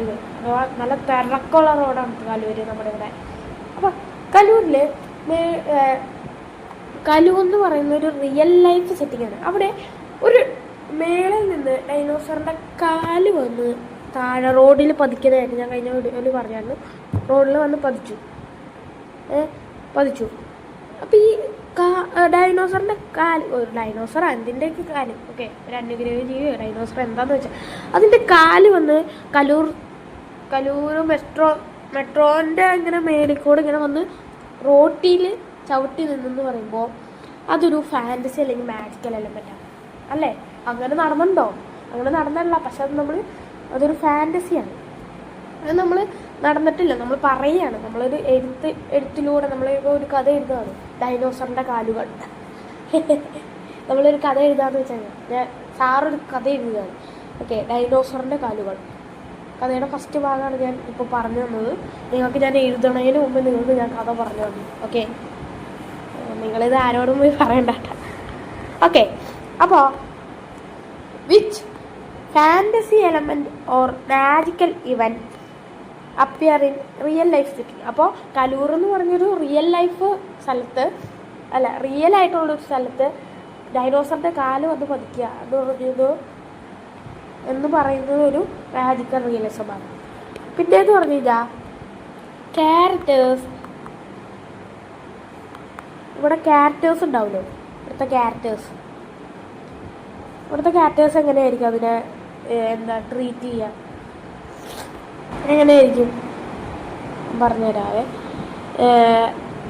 ഇത്, അഥവാ നല്ല തിരക്കുള്ള റോഡാണ് കലൂർ നമ്മുടെ ഇവിടെ. അപ്പോൾ കലൂരിൽ കലൂർ എന്ന് പറയുന്ന ഒരു റിയൽ ലൈഫ് സെറ്റിംഗാണ്. അവിടെ ഒരു മേളിൽ നിന്ന് ഡൈനോസറിൻ്റെ കാല് വന്ന് താഴെ റോഡിൽ പതിക്കുന്നതായിട്ട് ഞാൻ കഴിഞ്ഞ വീഡിയോയിൽ പറഞ്ഞായിരുന്നു. റോഡിൽ വന്ന് പതിച്ചു. അപ്പോൾ ഈ ഡൈനോസറിൻ്റെ കാല്, ഒരു ഡൈനോസർ എന്തിൻ്റെയൊക്കെ കാല്, ഓക്കെ, ഒരു അന്യഗ്രഹ ജീവിയോ ഡൈനോസർ എന്താണെന്ന് വെച്ചാൽ അതിൻ്റെ കാല് വന്ന് കലൂർ മെട്രോൻ്റെ ഇങ്ങനെ മേലിക്കൂടെ ഇങ്ങനെ വന്ന് റോട്ടിൽ ചവിട്ടി നിന്നെന്ന് പറയുമ്പോൾ അതൊരു ഫാൻറ്റസി അല്ലെങ്കിൽ മാജിക്കൽ എലമെൻ്റാണ് അല്ലേ? അങ്ങനെ നടന്നുണ്ടോ? അങ്ങനെ നടന്നല്ല, പക്ഷെ അതൊരു ഫാൻറ്റസിയാണ്. അത് നമ്മൾ നടന്നിട്ടില്ല, നമ്മൾ പറയുകയാണ്. നമ്മളൊരു എഴുത്തിലൂടെ നമ്മളിപ്പോൾ ഒരു കഥ എഴുതുകയാണ്, ഡൈനോസറിൻ്റെ കാലുകൾ. നമ്മളൊരു കഥ എഴുതാമെന്ന് വെച്ചാൽ സാറൊരു കഥ എഴുതുകയാണ്, ഓക്കെ, ഡൈനോസറിൻ്റെ കാലുകൾ. കഥയുടെ ഫസ്റ്റ് ഭാഗമാണ് ഞാൻ ഇപ്പോൾ പറഞ്ഞു തന്നത്. നിങ്ങൾക്ക് ഞാൻ എഴുതണതിന് മുമ്പ് നിങ്ങൾക്ക് ഞാൻ കഥ പറഞ്ഞു തന്നു, ഓക്കെ. നിങ്ങളിത് ആരോടും പോയി പറയണ്ട, ഓക്കെ. അപ്പോൾ which fantasy element or magical event appear in real life setting. അപ്പോൾ കലൂർ എന്ന് പറഞ്ഞൊരു റിയൽ ലൈഫ് സ്ഥലത്ത്, അല്ല, റിയൽ ആയിട്ടുള്ളൊരു സ്ഥലത്ത് ഡൈനോസറിൻ്റെ കാല് വന്ന് പതിക്കുക എന്ന് പറയുന്നത് ഒരു മാജിക്കൽ റിയലിസമാണ്. പിന്നേന്ന് പറഞ്ഞു കഴിഞ്ഞാൽ ക്യാരക്ടേഴ്സ്. ഇവിടെ ക്യാരക്ടേഴ്സ് ഉണ്ടാവുമല്ലോ, ഇവിടുത്തെ ക്യാരക്ടേഴ്സ് എങ്ങനെയായിരിക്കും അതിനെ ട്രീറ്റ് ചെയ്യുക, എങ്ങനെയായിരിക്കും പറഞ്ഞുതരാവേ.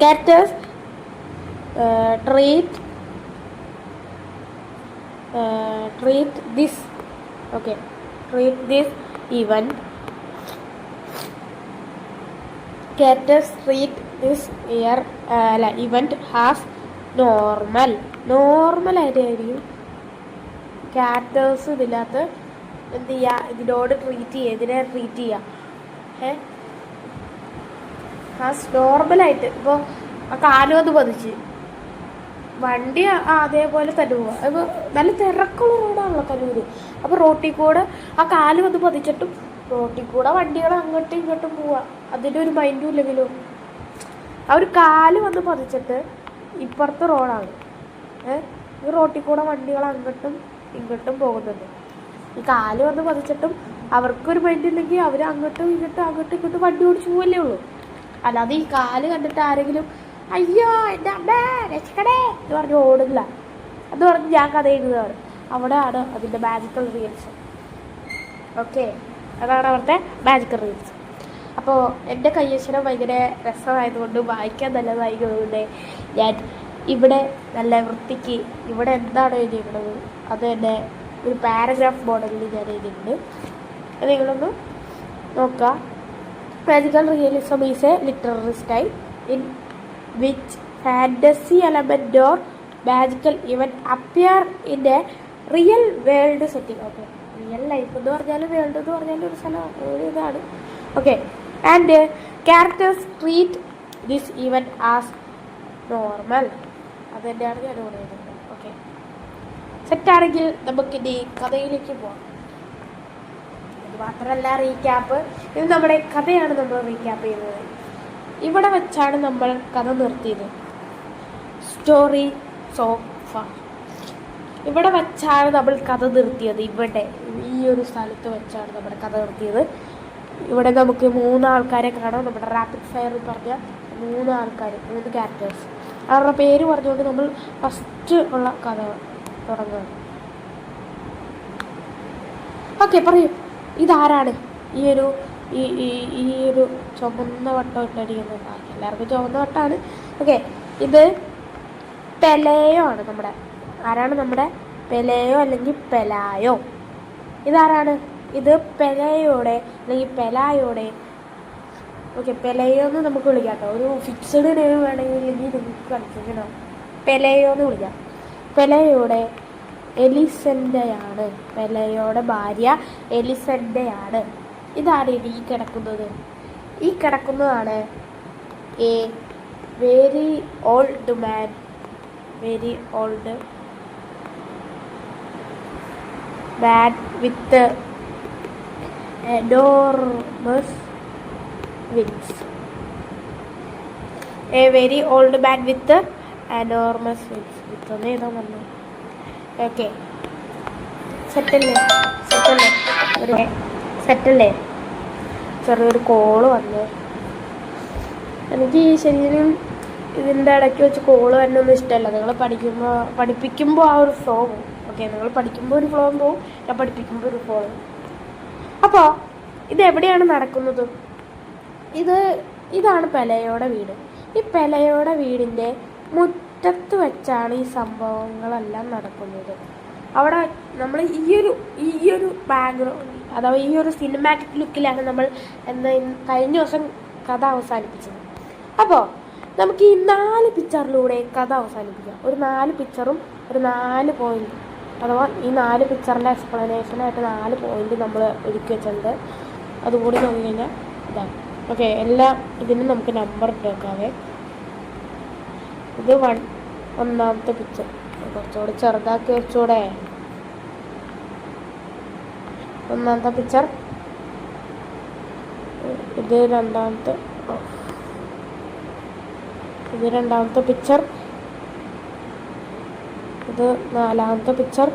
Characters treat this event. Characters treat this event as normal ആയിരിക്കും. ക്യാരക്ടേഴ്സ് ഇതിനകത്ത് എന്ത് ചെയ്യുക, ഇതിനെ ട്രീറ്റ് ചെയ്യുക ആസ് നോർമലായിട്ട്. ഇപ്പോൾ ആ കാല് വന്ന് പതിച്ച് വണ്ടി അതേപോലെ തന്നെ പോവുക. അപ്പോൾ നല്ല തിരക്കുള്ള റോഡാണല്ലോ കലൂര്. അപ്പോൾ റോട്ടിൽ കൂടെ ആ കാല് വന്ന് പതിച്ചിട്ടും റോട്ടിൽ കൂടെ വണ്ടികൾ അങ്ങോട്ടും ഇങ്ങോട്ടും പോവുക, അതിൻ്റെ ഒരു മൈൻഡും ഇല്ലെങ്കിലും. ആ ഒരു കാല് വന്ന് പതിച്ചിട്ട് ഇപ്പുറത്തെ റോഡാണ്, ഈ റോട്ടിൽ കൂടെ വണ്ടികൾ അങ്ങോട്ടും ഇങ്ങോട്ടും പോകുന്നുണ്ട്. ഈ കാല് വന്ന് പതിച്ചിട്ടും അവർക്കൊരു മൈൻഡ് ഇല്ലെങ്കിൽ അവർ അങ്ങോട്ടും ഇങ്ങോട്ടും വണ്ടി ഓടിച്ചു പോവല്ലേ ഉള്ളൂ. അല്ലാതെ ഈ കാല് കണ്ടിട്ട് ആരെങ്കിലും അയ്യോ എൻ്റെ അമ്മ രക്ഷിക്കണേ എന്ന് പറഞ്ഞ് ഓടില്ല. എന്ന് പറഞ്ഞ് ഞാൻ കഥ എഴുതുകയാണ്. അവിടെയാണ് അതിൻ്റെ മാജിക്കൽ റിയൽസ്, ഓക്കെ. അതാണ് അവിടുത്തെ മാജിക്കൽ റിയൽസ്. അപ്പോൾ എൻ്റെ കയ്യക്ഷരം ഭയങ്കര രസമായതുകൊണ്ട് വായിക്കാൻ നല്ലതായതുകൊണ്ട് ഞാൻ ഇവിടെ നല്ല വൃത്തിക്ക് ഇവിടെ എന്താണ് എഴുതിയിരിക്കുന്നത് അത് തന്നെ ഒരു പാരഗ്രാഫ് മോഡലിൽ ഞാൻ എഴുതിയിട്ടുണ്ട്. അത് നിങ്ങളൊന്ന് നോക്കുക. Magical realism is a literary style in which fantasy element or magical event appear in a real world setting. Okay, real life എന്ന് പറഞ്ഞാൽ വേൾഡ് എന്ന് പറഞ്ഞാൽ ഒരു സ്ഥലം, ഒരു ഇതാണ്, okay. And characters treat this event as normal. അത് തന്നെയാണ് ഞാൻ ഇവിടെ എഴുതുന്നത്, ഓക്കെ. സെറ്റാണെങ്കിൽ നമുക്കിനി കഥയിലേക്ക് പോകാം. ഇത് മാത്രമല്ല റീക്യാപ്പ്, ഇത് നമ്മുടെ കഥയാണ് നമ്മൾ റീക്യാപ്പ് ചെയ്യുന്നത്. ഇവിടെ വെച്ചാണ് നമ്മൾ കഥ നിർത്തിയത്. സ്റ്റോറി സോ ഫാർ ഇവിടെ വെച്ചാണ് നമ്മൾ കഥ നിർത്തിയത്. ഇവിടെ ഈ ഒരു സ്ഥലത്ത് വെച്ചാണ് നമ്മുടെ കഥ നിർത്തിയത്. ഇവിടെ നമുക്ക് 3 ആൾക്കാരെ കാണാം. നമ്മുടെ റാപ്പിഡ് ഫയർ പറഞ്ഞ 3 ആൾക്കാർ, 3 ക്യാരക്ടേഴ്സ്. അവരുടെ പേര് പറഞ്ഞുകൊണ്ട് നമ്മൾ ഫസ്റ്റ് ഉള്ള കഥ തുടങ്ങുകയാണ്. ഓക്കെ, പറയൂ, ഇതാരാണ്? ഈ ഒരു ഈ ഈ ഈ ഒരു ചുവന്ന വട്ടം ഇട്ടടിക്കുന്നത്. ബാക്കി എല്ലാവർക്കും ചുവന്ന വട്ടമാണ്. ഓക്കെ, ഇത് പെലയോ ആണ്. ആരാണ് നമ്മുടെ പെലയോ അല്ലെങ്കിൽ പെലായോ? ഇതാരാണ്? ഇത് പെലയോടെ അല്ലെങ്കിൽ പെലായോടെ. ഓക്കെ, പെലയോ എന്ന് നമുക്ക് വിളിക്കാം കേട്ടോ. ഒരു ഫിക്സഡ് നെയിം വേണമെങ്കിൽ നിങ്ങൾക്ക് കൺഫ്യൂഷൻ ആവും. പെലയോ എന്ന് വിളിക്കാം. പെലയോടെ എലിസെൻ്റെയാണ്. പെലയോടെ ഭാര്യ എലിസെൻ്റെയാണ്. ഇതാണ് ഈ കിടക്കുന്നത്. ഈ കിടക്കുന്നതാണ് a very old man. Very old man with enormous wings. A very old man with enormous wings. With ഏതാ പറഞ്ഞു? ഓക്കെ, സെറ്റല്ലേ? ചെറിയൊരു കോള് വന്നു. എനിക്ക് ശരിക്കും ഇതിൻ്റെ ഇടയ്ക്ക് വെച്ച് കോള് വന്നൊന്നും ഇഷ്ടമല്ല. നിങ്ങൾ പഠിപ്പിക്കുമ്പോൾ ആ ഒരു ഫ്ലോ പോകും. ഓക്കെ, നിങ്ങൾ പഠിക്കുമ്പോൾ ഒരു ഫ്ലോ പോവും, ഞാൻ പഠിപ്പിക്കുമ്പോൾ ഒരു ഫ്ലോ പോകും. അപ്പോൾ ഇതെവിടെയാണ് നടക്കുന്നത്? ഇതാണ് പെലയോടെ വീട്. ഈ പെലയോടെ വീടിൻ്റെ മുറ്റത്ത് വെച്ചാണ് ഈ സംഭവങ്ങളെല്ലാം നടക്കുന്നത്. അവിടെ നമ്മൾ ഈ ഒരു ബാക്ക്ഗ്രൗണ്ട് അഥവാ ഈ ഒരു സിനിമാറ്റിക് ലുക്കിലാണ് നമ്മൾ കഴിഞ്ഞ ദിവസം കഥ അവസാനിപ്പിച്ചത്. അപ്പോൾ നമുക്ക് ഈ 4 പിക്ചറിലൂടെ കഥ അവസാനിപ്പിക്കാം. ഒരു 4 പിക്ചറും ഒരു 4 പോയിന്റ്, അഥവാ ഈ 4 പിക്ചറിൻ്റെ എക്സ്പ്ലനേഷനായിട്ട് 4 പോയിന്റ് നമ്മൾ ഒരുക്കി വെച്ചിട്ടുണ്ട്. അതുകൂടി നോക്കി കഴിഞ്ഞാൽ ഇതാണ്. ഓക്കെ, എല്ലാം ഇതിന് നമുക്ക് നമ്പർ ഇട്ട് വെക്കാവേ. ഇത് ഒന്നാമത്തെ പിക്ചർ. കുറച്ചുകൂടി ചെറുതാക്കി വെച്ചൂടെ? ഒന്നാമത്തെ പിക്ചർ. ഇത് രണ്ടാമത്തെ പിക്ചർ. ഇത് 4ാമത്തെ പിക്ചർ.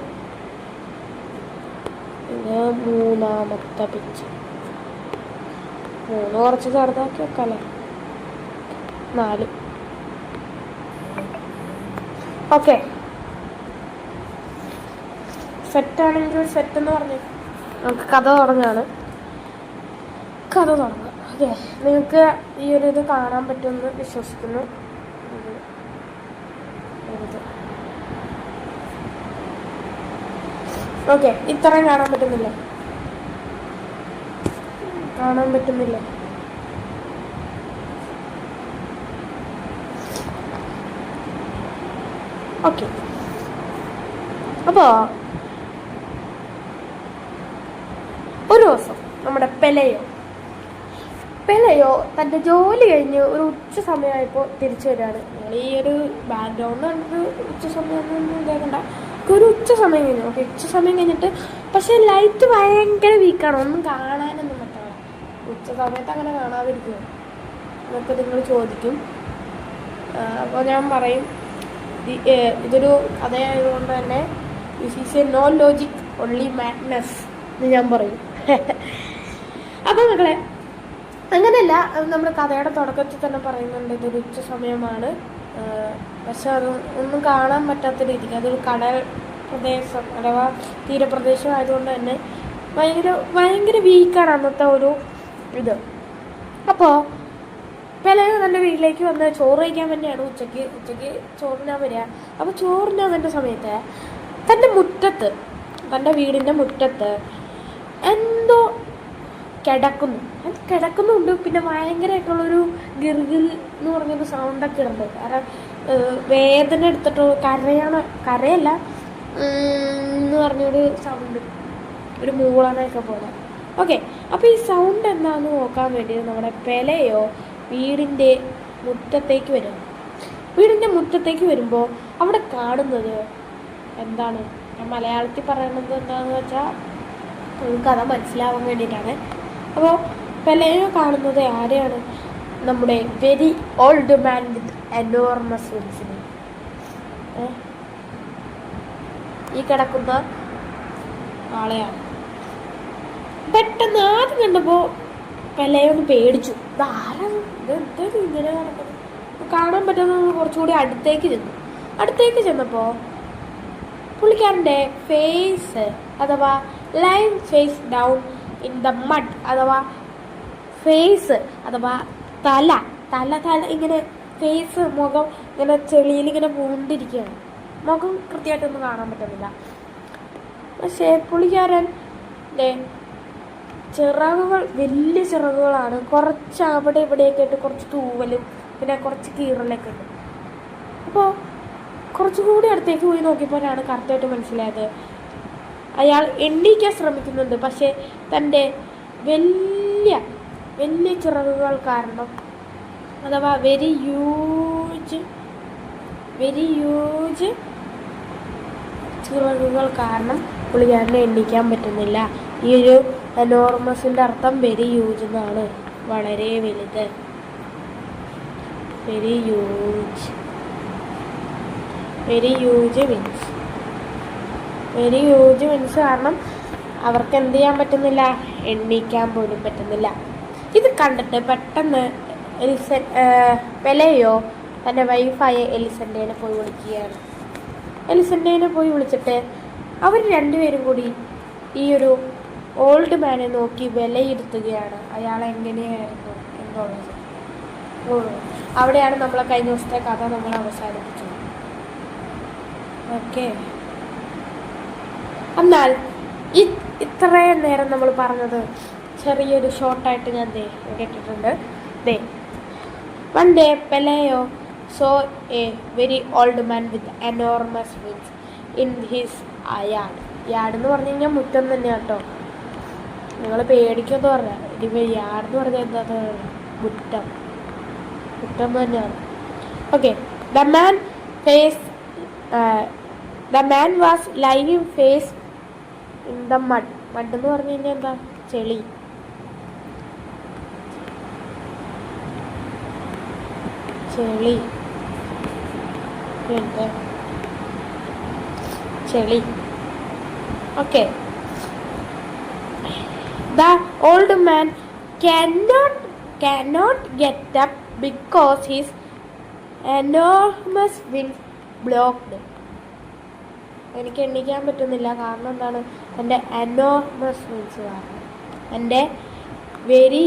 ഇത് 3ാമത്തെ പിക്ചർ. 3 കുറച്ച് ചെറുതാക്കി വെക്കാല്ലേ? 4. ഓക്കെ, സെറ്റാണെങ്കിൽ സെറ്റ് എന്ന് പറഞ്ഞു നമുക്ക് കഥ തുടങ്ങുക. ഓക്കെ, നിങ്ങൾക്ക് ഈ ഒരു ഇത് കാണാൻ പറ്റുമെന്ന് വിശ്വസിക്കുന്നു. ഓക്കെ, ഇത്രയും കാണാൻ പറ്റുന്നില്ല? ഓക്കെ, അപ്പോൾ ഒരു ദിവസം നമ്മുടെ പെലയോ തൻ്റെ ജോലി കഴിഞ്ഞ് ഒരു ഉച്ച സമയമായപ്പോൾ തിരിച്ചു വരികയാണ്. നിങ്ങൾ ഈ ഒരു ബാക്ക്ഗ്രൗണ്ട് കണ്ടത് ഉച്ച സമയമൊന്നും ഇതാക്കണ്ട. ഒരു ഉച്ച സമയം കഴിഞ്ഞു. ഓക്കെ, ഉച്ച സമയം കഴിഞ്ഞിട്ട് പക്ഷേ ലൈറ്റ് ഭയങ്കര വീക്കാണ്, ഒന്നും കാണാനൊന്നും പറ്റില്ല. ഉച്ച സമയത്ത് അങ്ങനെ കാണാതിരിക്കുമോ എന്നൊക്കെ നിങ്ങൾ ചോദിക്കും. അപ്പോൾ ഞാൻ പറയും, ഇതൊരു കഥയായതുകൊണ്ട് തന്നെ this is a no logic only madness എന്ന് ഞാൻ പറയും. അപ്പോൾ മക്കളെ, അങ്ങനെയല്ല, നമ്മൾ കഥയുടെ തുടക്കത്തിൽ തന്നെ പറയുന്നുണ്ട് ഇതൊരു ഉച്ച സമയമാണ്. പക്ഷെ അത് ഒന്നും കാണാൻ പറ്റാത്ത രീതിക്ക്, അതൊരു കടൽ പ്രദേശം അഥവാ തീരപ്രദേശം ആയതുകൊണ്ട് തന്നെ ഭയങ്കര വീക്കാണ് അന്നത്തെ ഒരു ഇത്. അപ്പോൾ പെലയോ തൻ്റെ വീട്ടിലേക്ക് വന്ന് ചോറ് കഴിക്കാൻ വേണ്ടിയാണ് ഉച്ചയ്ക്ക് ചോറിനാൻ വരിക. അപ്പോൾ ചോറിനാൻ വന്ന സമയത്ത് തൻ്റെ വീടിൻ്റെ മുറ്റത്ത് എന്തോ കിടക്കുന്നുണ്ട്. പിന്നെ ഭയങ്കരമായിട്ടുള്ളൊരു ഗിർഗിൽ എന്ന് പറഞ്ഞൊരു സൗണ്ടൊക്കെ ഉണ്ട്. കാരണം വേദന എടുത്തിട്ട് കരയല്ല എന്ന് പറഞ്ഞൊരു സൗണ്ട്, ഒരു മൂളനൊക്കെ പോലെ. ഓക്കെ, അപ്പോൾ ഈ സൗണ്ട് എന്താണെന്ന് നോക്കാൻ വേണ്ടി നമ്മുടെ പെലയോ വീടിൻ്റെ മുറ്റത്തേക്ക് വരുമ്പോൾ അവിടെ കാണുന്നത് എന്താണ്? ഞാൻ മലയാളത്തിൽ പറയുന്നത് എന്താണെന്ന് വെച്ചാൽ നിങ്ങൾക്ക് കഥ മനസ്സിലാവാൻ വേണ്ടിയിട്ടാണ്. അപ്പോൾ പെലയോ കാണുന്നത് ആരെയാണ്? നമ്മുടെ very old man with enormous വിങ്സിനെ. ഈ കിടക്കുന്ന ആളെയാണ്. പെട്ടെന്ന് ആദ്യം കണ്ടപ്പോൾ പെലയോ ഒന്ന് പേടിച്ചു. ഇതാരാണ്? ഇതെന്തായാലും ഇങ്ങനെ നടക്കുന്നത് കാണാൻ പറ്റുന്ന കുറച്ചുകൂടി അടുത്തേക്ക് ചെന്നപ്പോൾ പുള്ളിക്കാരൻ്റെ ഫേസ് അഥവാ lying face down in the mud അഥവാ ഫേസ് അഥവാ തല തല തല ഇങ്ങനെ ഫേസ് മുഖം ഇങ്ങനെ ചെളിയിൽ ഇങ്ങനെ പൂണ്ടിരിക്കുകയാണ്. മുഖം കൃത്യമായിട്ടൊന്നും കാണാൻ പറ്റുന്നില്ല. പക്ഷേ പുള്ളിക്കാരൻ്റെ ചിറകുകൾ വലിയ ചിറകുകളാണ്. കുറച്ച് അവിടെ ഇവിടെയൊക്കെ ആയിട്ട് കുറച്ച് തൂവലും പിന്നെ കുറച്ച് കീറലൊക്കെ ഉണ്ട്. അപ്പോൾ കുറച്ചുകൂടി അടുത്തേക്ക് പോയി നോക്കിയപ്പോഴാണ് കറക്റ്റായിട്ട് മനസ്സിലായത് അയാൾ എണ്ണിക്കാൻ ശ്രമിക്കുന്നുണ്ട്. പക്ഷേ തൻ്റെ വലിയ വലിയ ചിറകുകൾ കാരണം അഥവാ വെരി ഹ്യൂജ് ചിറകുകൾ കാരണം പുള്ളിക്കാരനെ എണ്ണിക്കാൻ പറ്റുന്നില്ല. ഈ ഒരു എനോർമസിൻ്റെ അർത്ഥം വെരി ഹ്യൂജ് എന്നാണ്, വളരെ വലുത്. വെരി ഹ്യൂജ് മീൻസ് കാരണം അവർക്ക് എന്ത് ചെയ്യാൻ പറ്റുന്നില്ല, എണ്ണിക്കാൻ പോലും പറ്റുന്നില്ല. ഇത് കണ്ടിട്ട് പെട്ടെന്ന് പെലെയോ തൻ്റെ വൈഫായ എലിസണ്ടേനെ പോയി വിളിക്കുകയാണ്. എലിസണ്ടേനെ പോയി വിളിച്ചിട്ട് അവർ രണ്ടുപേരും കൂടി ഈ ഒരു ഓൾഡ് മാനെ നോക്കി വിലയിരുത്തുകയാണ്, അയാൾ എങ്ങനെയായിരുന്നു എന്നുള്ളത്. അവിടെയാണ് നമ്മളെ കഴിഞ്ഞ ദിവസത്തെ കഥ നമ്മൾ അവസാനിപ്പിച്ചത്. ഓക്കെ, എന്നാൽ ഇത്രയും നേരം നമ്മൾ പറഞ്ഞത് ചെറിയൊരു ഷോർട്ടായിട്ട് ഞാൻ കേട്ടിട്ടുണ്ട്. One day Peleo saw a very old man with enormous wings in his yard. Yard എന്ന് പറഞ്ഞു കഴിഞ്ഞാൽ മുറ്റം തന്നെയാണ് കേട്ടോ, നിങ്ങൾ പേടിക്കൊന്നും പറഞ്ഞാൽ. ഇനി യാർഡ് എന്ന് പറഞ്ഞാൽ എന്താ, മുറ്റം തന്നെയാണ്. Okay, the man was lying face in the mud. Mud എന്ന് പറഞ്ഞു കഴിഞ്ഞാൽ എന്താ, ചെളി. Okay. The old man cannot get up because his enormous wings blocked. എനിക്ക് എണ്ണിക്കാൻ പറ്റുന്നില്ല, കാരണം എന്താണ്, എൻ്റെ എനോർമസ് വിങ്സ് കാരണം, എൻ്റെ വെരി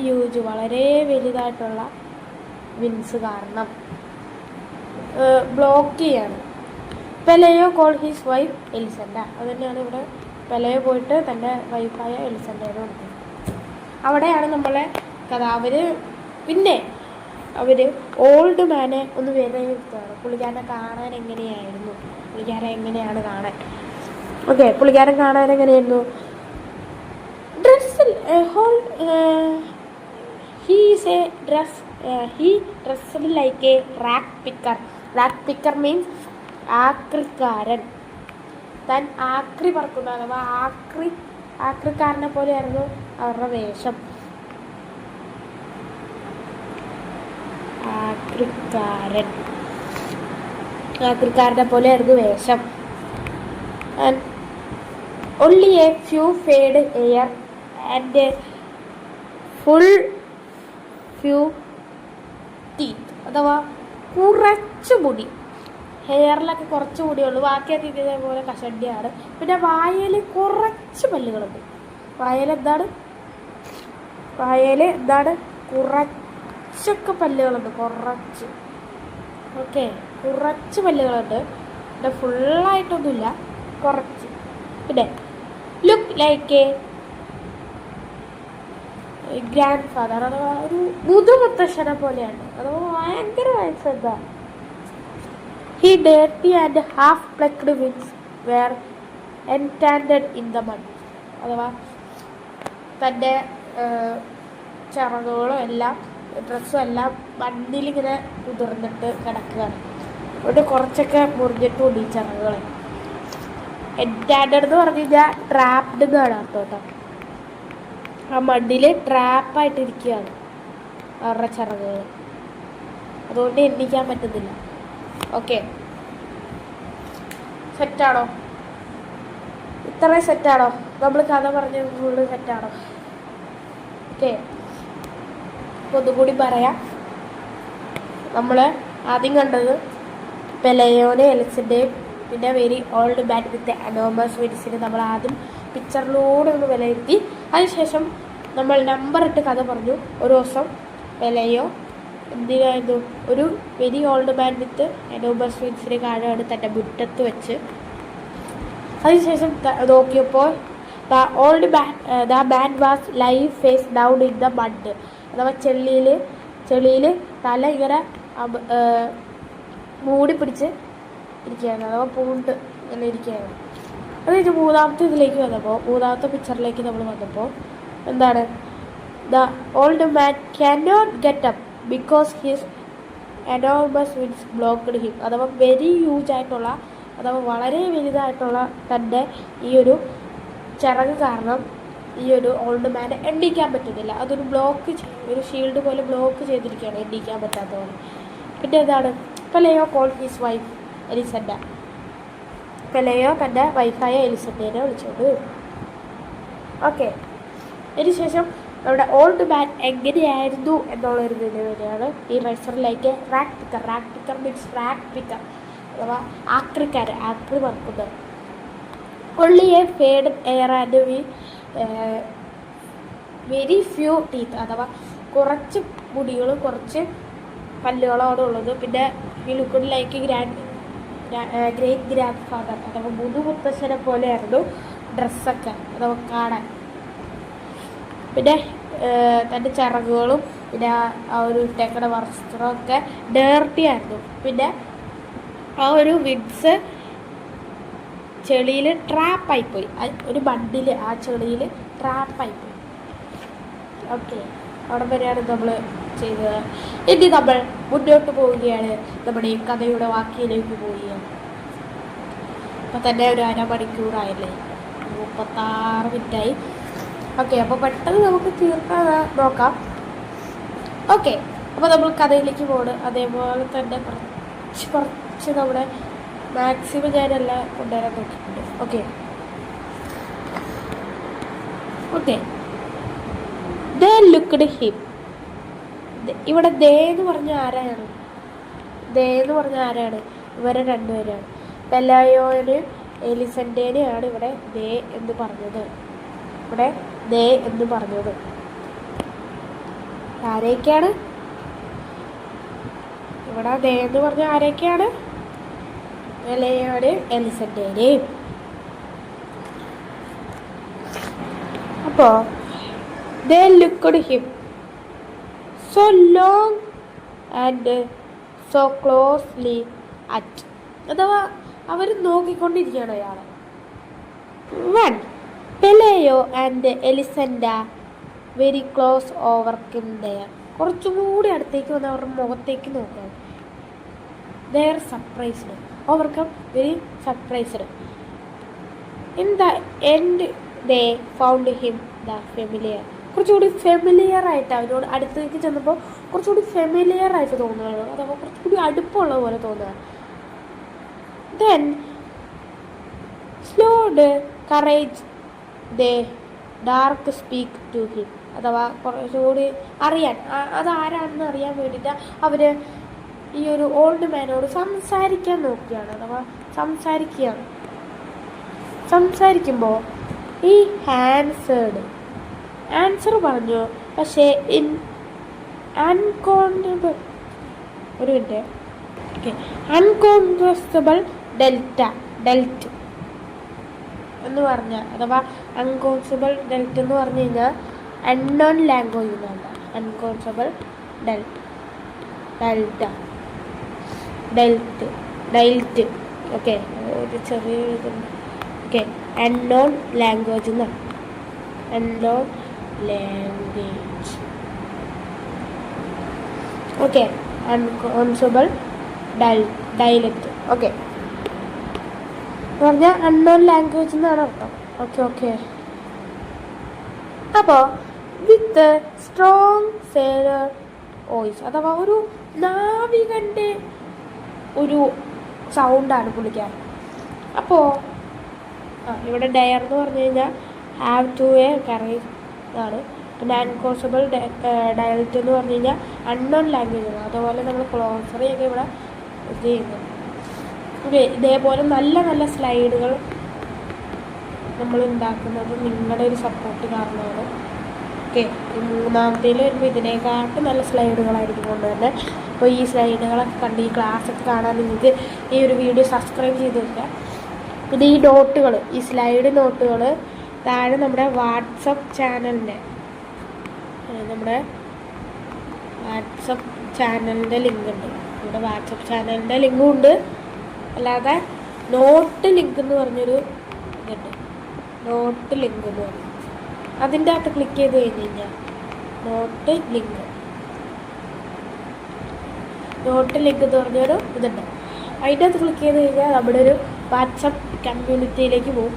ഹ്യൂജ് വളരെ വലുതായിട്ടുള്ള വിങ്സ് കാരണം ബ്ലോക്ക് ചെയ്യാണ്. പെലെയോ കോൾ ഹിസ് വൈഫ് എലിസണ്ട. അത് തന്നെയാണ് ഇവിടെ പെലെയോ പോയിട്ട് തൻ്റെ വൈഫായ എലിസണ്ടേനെ കൊടുത്തത്. അവിടെയാണ് നമ്മളെ കഥ. അവർ ഓൾഡ് മാനെ ഒന്ന് വിലയിരുത്തുകയാണ്, പുള്ളിക്കാരനെ കാണാൻ എങ്ങനെയായിരുന്നു, പുള്ളിക്കാരൻ എങ്ങനെയാണ് കാണാൻ. ഓക്കെ, പുള്ളിക്കാരൻ കാണാൻ എങ്ങനെയായിരുന്നു, ഡ്രസ്സിൽ he dressed like a rack picker means ആക്രിക്കാരൻ. താൻ ആക്രി പറക്കുന്ന അഥവാ ആക്രിക്കാരനെ പോലെയായിരുന്നു അവരുടെ വേഷം. ആക്രിക്കാരനെ പോലെയായിരുന്നു വേഷം. and only a few fade hair and a full few teeth. അഥവാ കുറച്ച് മുടി, ഹെയറിലൊക്കെ കുറച്ച് മുടിയുള്ളൂ, ബാക്കിയൊക്കെ ഇതേപോലെ കഷണ്ടിയാണ്. പിന്നെ വായയിൽ കുറച്ച് പല്ലുകളുണ്ട്. വായയിൽ എന്താണ് കുറച്ചൊക്കെ പല്ലുകളുണ്ട്, കുറച്ച്. ഓക്കെ, കുറച്ച് പല്ലുകളുണ്ട്, പിന്നെ ഫുള്ളായിട്ടൊന്നുമില്ല, കുറച്ച്. പിന്നെ look like A grand father, അഥവാ ഒരു മുതുമുത്തശ്ശനെ പോലെയാണ്, അഥവാ ഭയങ്കര വയസ്സെന്താ. He dirty and half plucked wings were entangled in the mud. അഥവാ തൻ്റെ ചിറകുകളും എല്ലാം ഡ്രസ്സും എല്ലാം മണ്ണിലിങ്ങനെ കുതിർന്നിട്ട് കിടക്കുകയാണ്. അതുകൊണ്ട് കുറച്ചൊക്കെ മുറിഞ്ഞിട്ടുണ്ട് ഈ ചിറകുകൾ. എൻറ്റാൻഡഡ് എന്ന് പറഞ്ഞു കഴിഞ്ഞാൽ ട്രാപ്ഡ് എന്നാണ് അർത്ഥം കേട്ടോ. ആ മണ്ണിൽ ട്രാപ്പായിട്ടിരിക്കുകയാണ് അവരുടെ ചിറകുകൾ, അതുകൊണ്ട് എണ്ണിക്കാൻ പറ്റുന്നില്ല. ഓക്കെ, സെറ്റാണോ? ഇത്രയും സെറ്റാണോ? നമ്മൾ കഥ പറഞ്ഞ ഫുള്ള് സെറ്റാണോ? ഓക്കെ, അപ്പോൾ ഒന്നുകൂടി പറയാം. നമ്മൾ ആദ്യം കണ്ടത് പെലെയോനെ എലിസൻ്റെയും പിന്നെ very old man with enormous വിങ്സിനെ നമ്മൾ ആദ്യം പിക്ചറിലൂടെ ഒന്ന് വിലയിരുത്തി. അതിനുശേഷം നമ്മൾ നമ്പർ ഇട്ട് കഥ പറഞ്ഞു. ഒരു ദിവസം പെലെയോ എന്തിനായിരുന്നു ഒരു very old man with enormous വിങ്സിനെ കാണുകയാണ് തൻ്റെ മുറ്റത്ത് വെച്ച്. അതിനുശേഷം നോക്കിയപ്പോൾ ദ മാൻ വാസ് ലൈവ് face down in the mud. അഥവാ ചെളിയിൽ തല ഇങ്ങനെ മൂടി പിടിച്ച് ഇരിക്കുകയാണ്, അഥവാ പൂണ്ട് ഇങ്ങനെ ഇരിക്കുകയാണ്. അത് കഴിഞ്ഞ് മൂന്നാമത്തെ പിക്ചറിലേക്ക് നമ്മൾ വന്നപ്പോൾ എന്താണ്, the old man can not get up because his enormous wings blocked him. അഥവാ വെരി ഹ്യൂജ് ആയിട്ടുള്ള, അഥവാ വളരെ വലുതായിട്ടുള്ള തൻ്റെ ഈ ഒരു ചിറക് കാരണം ഈ ഒരു ഓൾഡ് മാനെ എണ്ണിക്കാൻ പറ്റുന്നില്ല. അതൊരു ഒരു ഷീൽഡ് പോലെ ബ്ലോക്ക് ചെയ്തിരിക്കുകയാണ്, എണ്ണിക്കാൻ പറ്റാത്ത പോലെ. പിന്നെ എന്താണ്, പെലെയോ കോൾ ഹിസ് വൈഫ് എലിസെൻഡ. പെലെയോ തൻ്റെ വൈഫായ എലിസെൻഡയെ വിളിച്ചോണ്ട് വരും. ഓക്കെ, അതിനുശേഷം നമ്മുടെ ഓൾഡ് മാൻ എങ്ങനെയായിരുന്നു എന്നുള്ളൊരു ഇതിന് വരെയാണ് ഈ റൈസറിലേക്ക് rag picker means rag picker അഥവാ ആക്രി മറക്കുന്നത്. Only a faded hair and very few teeth. അഥവാ കുറച്ച് മുടികളും കുറച്ച് പല്ലുകളോടെ ഉള്ളത്. പിന്നെ ഈ ലുക്കിലേക്ക് ഗ്രേറ്റ് ഗ്രാൻഡ് ഫാദർ അഥവാ മുതുമുത്തശ്ശനെ പോലെയായിരുന്നു ഡ്രസ്സൊക്കെ അഥവാ കാണാൻ. പിന്നെ തൻ്റെ ചിറകുകളും പിന്നെ ആ ഒരു ഇട്ടേക്കണ വസ്ത്രമൊക്കെ ഡേർട്ടി ആയിരുന്നു. പിന്നെ ആ ഒരു വിഡ്സ് ചെളിയിൽ ട്രാപ്പായിപ്പോയി, ഒരു ബണ്ടിൽ ആ ചെളിയിൽ ട്രാപ്പായിപ്പോയി. ഓക്കെ, അവിടെ വരെയാണ് നമ്മൾ ചെയ്തത്. ഇനി നമ്മൾ മുന്നോട്ട് പോവുകയാണ്, നമ്മുടെ ഈ കഥയുടെ വാക്കിയിലേക്ക് പോവുകയാണ്. അപ്പം തന്നെ ഒരു അരമണിക്കൂറായില്ലേ, 36 മിനിറ്റായി. ഓക്കെ, അപ്പോൾ പെട്ടെന്ന് നമുക്ക് തീർക്കാൻ നോക്കാം. ഓക്കെ, അപ്പോൾ നമ്മൾ കഥയിലേക്ക് പോകണം. അതേപോലെ തന്നെ കുറച്ച് നമ്മുടെ മാക്സിമം ഞാനെല്ലാം കൊണ്ടുവരാൻ നോക്കിയിട്ടുണ്ട്. ഓക്കെ, ദേ ലുക്ക്ഡ് ഹിം. ഇവിടെ ദേ എന്ന് പറഞ്ഞ ആരാണ്? ഇവരെ രണ്ടുപേരാണ്. പെലെയോന് എലിസെൻഡേനെയാണ് ഇവിടെ ദേ എന്ന് പറഞ്ഞത്. ആരൊക്കെയാണ് ഇവിടെ ദേ എന്ന് പറഞ്ഞ ആരൊക്കെയാണ്? പെലെയോന് എലിസെൻഡേനെയും. അപ്പോൾ they looked him so long and so closely at. അഥവാ അവർ നോക്കിക്കൊണ്ടിരിക്കുകയാണ് അയാളെ. One, Pelayo and Elisenda very close overcame there. കുറച്ചും കൂടി അടുത്തേക്ക് വന്ന് അവരുടെ മുഖത്തേക്ക് നോക്കുകയാണ്. they are surprised, overcome very surprised. In the end they found him the familiar. കുറച്ചുകൂടി ഫെമിലിയർ ആയിട്ട് അവരോട് അടുത്തേക്ക് ചെന്നപ്പോൾ കുറച്ചുകൂടി ഫെമിലിയർ ആയിട്ട് തോന്നുകയാണ്, അഥവാ കുറച്ചുകൂടി അടുപ്പമുള്ള പോലെ തോന്നുകയാണ്. Then slowed courage they dared speak to him. അഥവാ കുറച്ചുകൂടി അറിയാൻ, അതാരാണെന്ന് അറിയാൻ വേണ്ടിയിട്ട് അവർ ഈ ഒരു ഓൾഡ് മാനോട് സംസാരിക്കാൻ നോക്കുകയാണ്. അഥവാ സംസാരിക്കുമ്പോൾ ഈ ആൻസർ പറഞ്ഞു. പക്ഷേ അൺകോൺഗ്രസ്റ്റബിൾ ഡെൽറ്റ് എന്ന് പറഞ്ഞാൽ, അഥവാ അൺകോൺസ്റ്റബിൾ ഡെൽറ്റ് എന്ന് പറഞ്ഞു കഴിഞ്ഞാൽ അൺനോൺ ലാംഗ്വേജ് എന്നാണ്. അൺകോൺസ്റ്റബിൾ ഡെൽറ്റ് ഓക്കെ, ഒരു ചെറിയ ഇതുണ്ട്. ഓക്കെ, അൺനോൺ ലാംഗ്വേജ് എന്നാണ്. Unknown language. Okay, unconstable dialect. Okay എന്ന് പറഞ്ഞാൽ അൺനോൺ ലാംഗ്വേജ് എന്നാണ് അർത്ഥം. ഓക്കെ. അപ്പോൾ വിത്ത് സ്ട്രോങ് സേലർ വോയിസ്, അഥവാ ഒരു നാവികൻ്റെ ഒരു സൗണ്ടാണ് പുള്ളിക്കാൻ. അപ്പോൾ ഇവിടെ ഡയർ എന്ന് പറഞ്ഞു കഴിഞ്ഞാൽ ഹാവ് ടു എ കറേജ് ആണ്. പിന്നെ അൺകോൺസ്റ്റബിൾ ഡയലക്റ്റ് എന്ന് പറഞ്ഞു കഴിഞ്ഞാൽ അൺനോൺ ലാംഗ്വേജ് ആണ്. അതുപോലെ നമ്മൾ ക്ലോസറിയൊക്കെ ഇവിടെ ഇത് ചെയ്യുന്നത്. ഇതേപോലെ നല്ല നല്ല സ്ലൈഡുകൾ നമ്മൾ ഉണ്ടാക്കുന്നത് നിങ്ങളുടെ ഒരു സപ്പോർട്ട് കാരണമാണ്. ഓക്കെ, ഈ മൂന്നാമത്തേൽ വരുമ്പോൾ ഇതിനേക്കാട്ടും നല്ല സ്ലൈഡുകളായിരിക്കും കൊണ്ട് തന്നെ. അപ്പോൾ ഈ സ്ലൈഡുകളൊക്കെ കണ്ട് ഈ ക്ലാസ്സൊക്കെ കാണാൻ നിങ്ങൾക്ക് ഈ ഒരു വീഡിയോ സബ്സ്ക്രൈബ് ചെയ്ത് വെക്കുക. പിന്നെ ഈ നോട്ടുകൾ, ഈ സ്ലൈഡ് നോട്ടുകൾ താഴെ നമ്മുടെ വാട്സപ്പ് ചാനലിൻ്റെ ലിങ്ക് ഉണ്ട്. നമ്മുടെ വാട്സപ്പ് ചാനലിൻ്റെ ലിങ്കും ഉണ്ട്, അല്ലാതെ നോട്ട് ലിങ്ക് എന്ന് പറഞ്ഞൊരു ഇതുണ്ട്. നോട്ട് ലിങ്ക് എന്ന് പറഞ്ഞു അതിൻ്റെ അകത്ത് ക്ലിക്ക് ചെയ്ത് കഴിഞ്ഞ് കഴിഞ്ഞാൽ നോട്ട് ലിങ്ക് എന്ന് പറഞ്ഞൊരു ഇതുണ്ട്. അതിൻ്റെ അകത്ത് ക്ലിക്ക് ചെയ്ത് കഴിഞ്ഞാൽ നമ്മുടെ ഒരു വാട്സപ്പ് കമ്മ്യൂണിറ്റിയിലേക്ക് പോകും.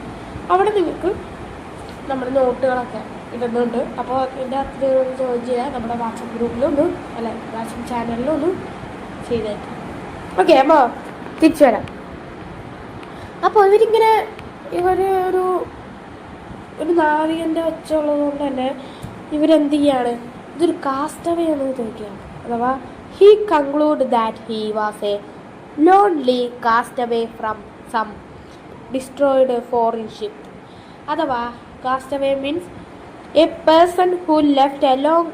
അവിടെ നിങ്ങൾക്ക് നമ്മുടെ നോട്ടുകളൊക്കെ ഇടുന്നുണ്ട്. അപ്പോൾ ഇതിൻ്റെ അകത്ത് ജോയിൻ ചെയ്യാൻ നമ്മുടെ വാട്സപ്പ് ഗ്രൂപ്പിലൊന്നും വാട്സപ്പ് ചാനലിലൊന്നും ചെയ്തേക്കാം. ഓക്കെ, അപ്പോൾ തിരിച്ചു വരാം. അപ്പോൾ ഒരു നാവികൻ്റെ വെച്ചുള്ളത് കൊണ്ട് തന്നെ ഇവരെന്ത് ചെയ്യാണ്, ഇതൊരു കാസ്റ്റവേ എന്ന് ചോദിക്കുകയാണ്. അഥവാ he conclude that he was a lonely castaway from some destroyed foreign ship. അഥവാ castaway means a person who left along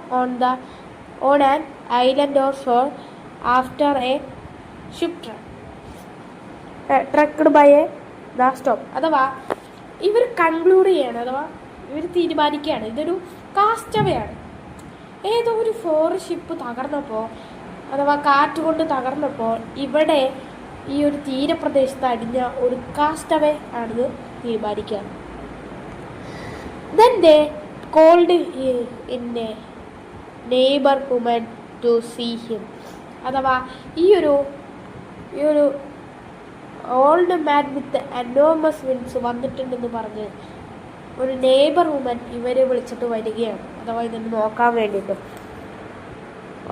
on an island or shore after a ship wrecked by a the storm. അഥവാ ഇവർ conclude ചെയ്യാണ്, അഥവാ ഇവർ തീരുമാനിക്കുകയാണ് ഇതൊരു കാസ്റ്റവയാണ്. ഏതോ ഒരു ഫോറിൻ ഷിപ്പ് തകർന്നപ്പോൾ, അഥവാ കാറ്റ് കൊണ്ട് തകർന്നപ്പോൾ ഇവിടെ ഈ ഒരു തീരപ്രദേശത്ത് അടിഞ്ഞ ഒരു കാസ്റ്റവേ ആണെന്ന് തീരുമാനിക്കുകയാണ്. Then they called in a neighbor woman to see him. അഥവാ ഈ ഒരു old man with enormous wins വന്നിട്ടുണ്ടെന്ന് പറഞ്ഞ് ഒരു നെയ്ബർ വുമൻ ഇവരെ വിളിച്ചിട്ട് വരികയാണ്, അഥവാ ഇതൊന്ന് നോക്കാൻ വേണ്ടിയിട്ട്.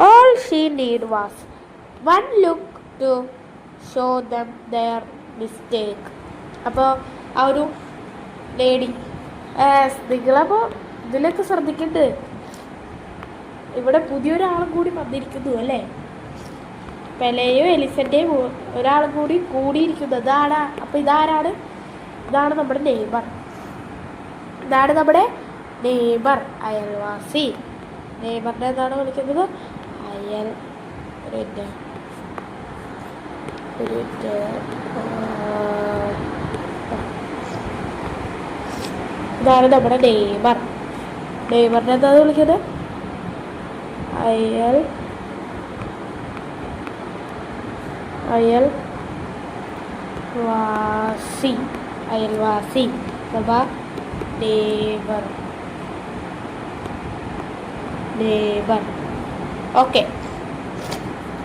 All she need was one look to show them their mistake. അപ്പോൾ ആ ഒരു ലേഡി, നിങ്ങളപ്പോൾ ഇതിലൊക്കെ ശ്രദ്ധിക്കണ്ട്, ഇവിടെ പുതിയൊരാളും കൂടി വന്നിരിക്കുന്നു അല്ലേ. പെലയോ എലിസൻ്റെയും ഒരാളും കൂടിയിരിക്കുന്നു. ഇതാണ്. അപ്പോൾ ഇതാണ് നമ്മുടെ നെയ്ബർ. അയൽവാസി. നെയ്ബറിനെ എന്താണ് വിളിക്കുന്നത്? ഇതാണ് നമ്മുടെ നെയ്ബർ. നെയ്ബറിനെ എന്താണ് വിളിക്കുന്നത്? അയൽവാസി അഥവാ നെയ്ബർ. ഓക്കെ,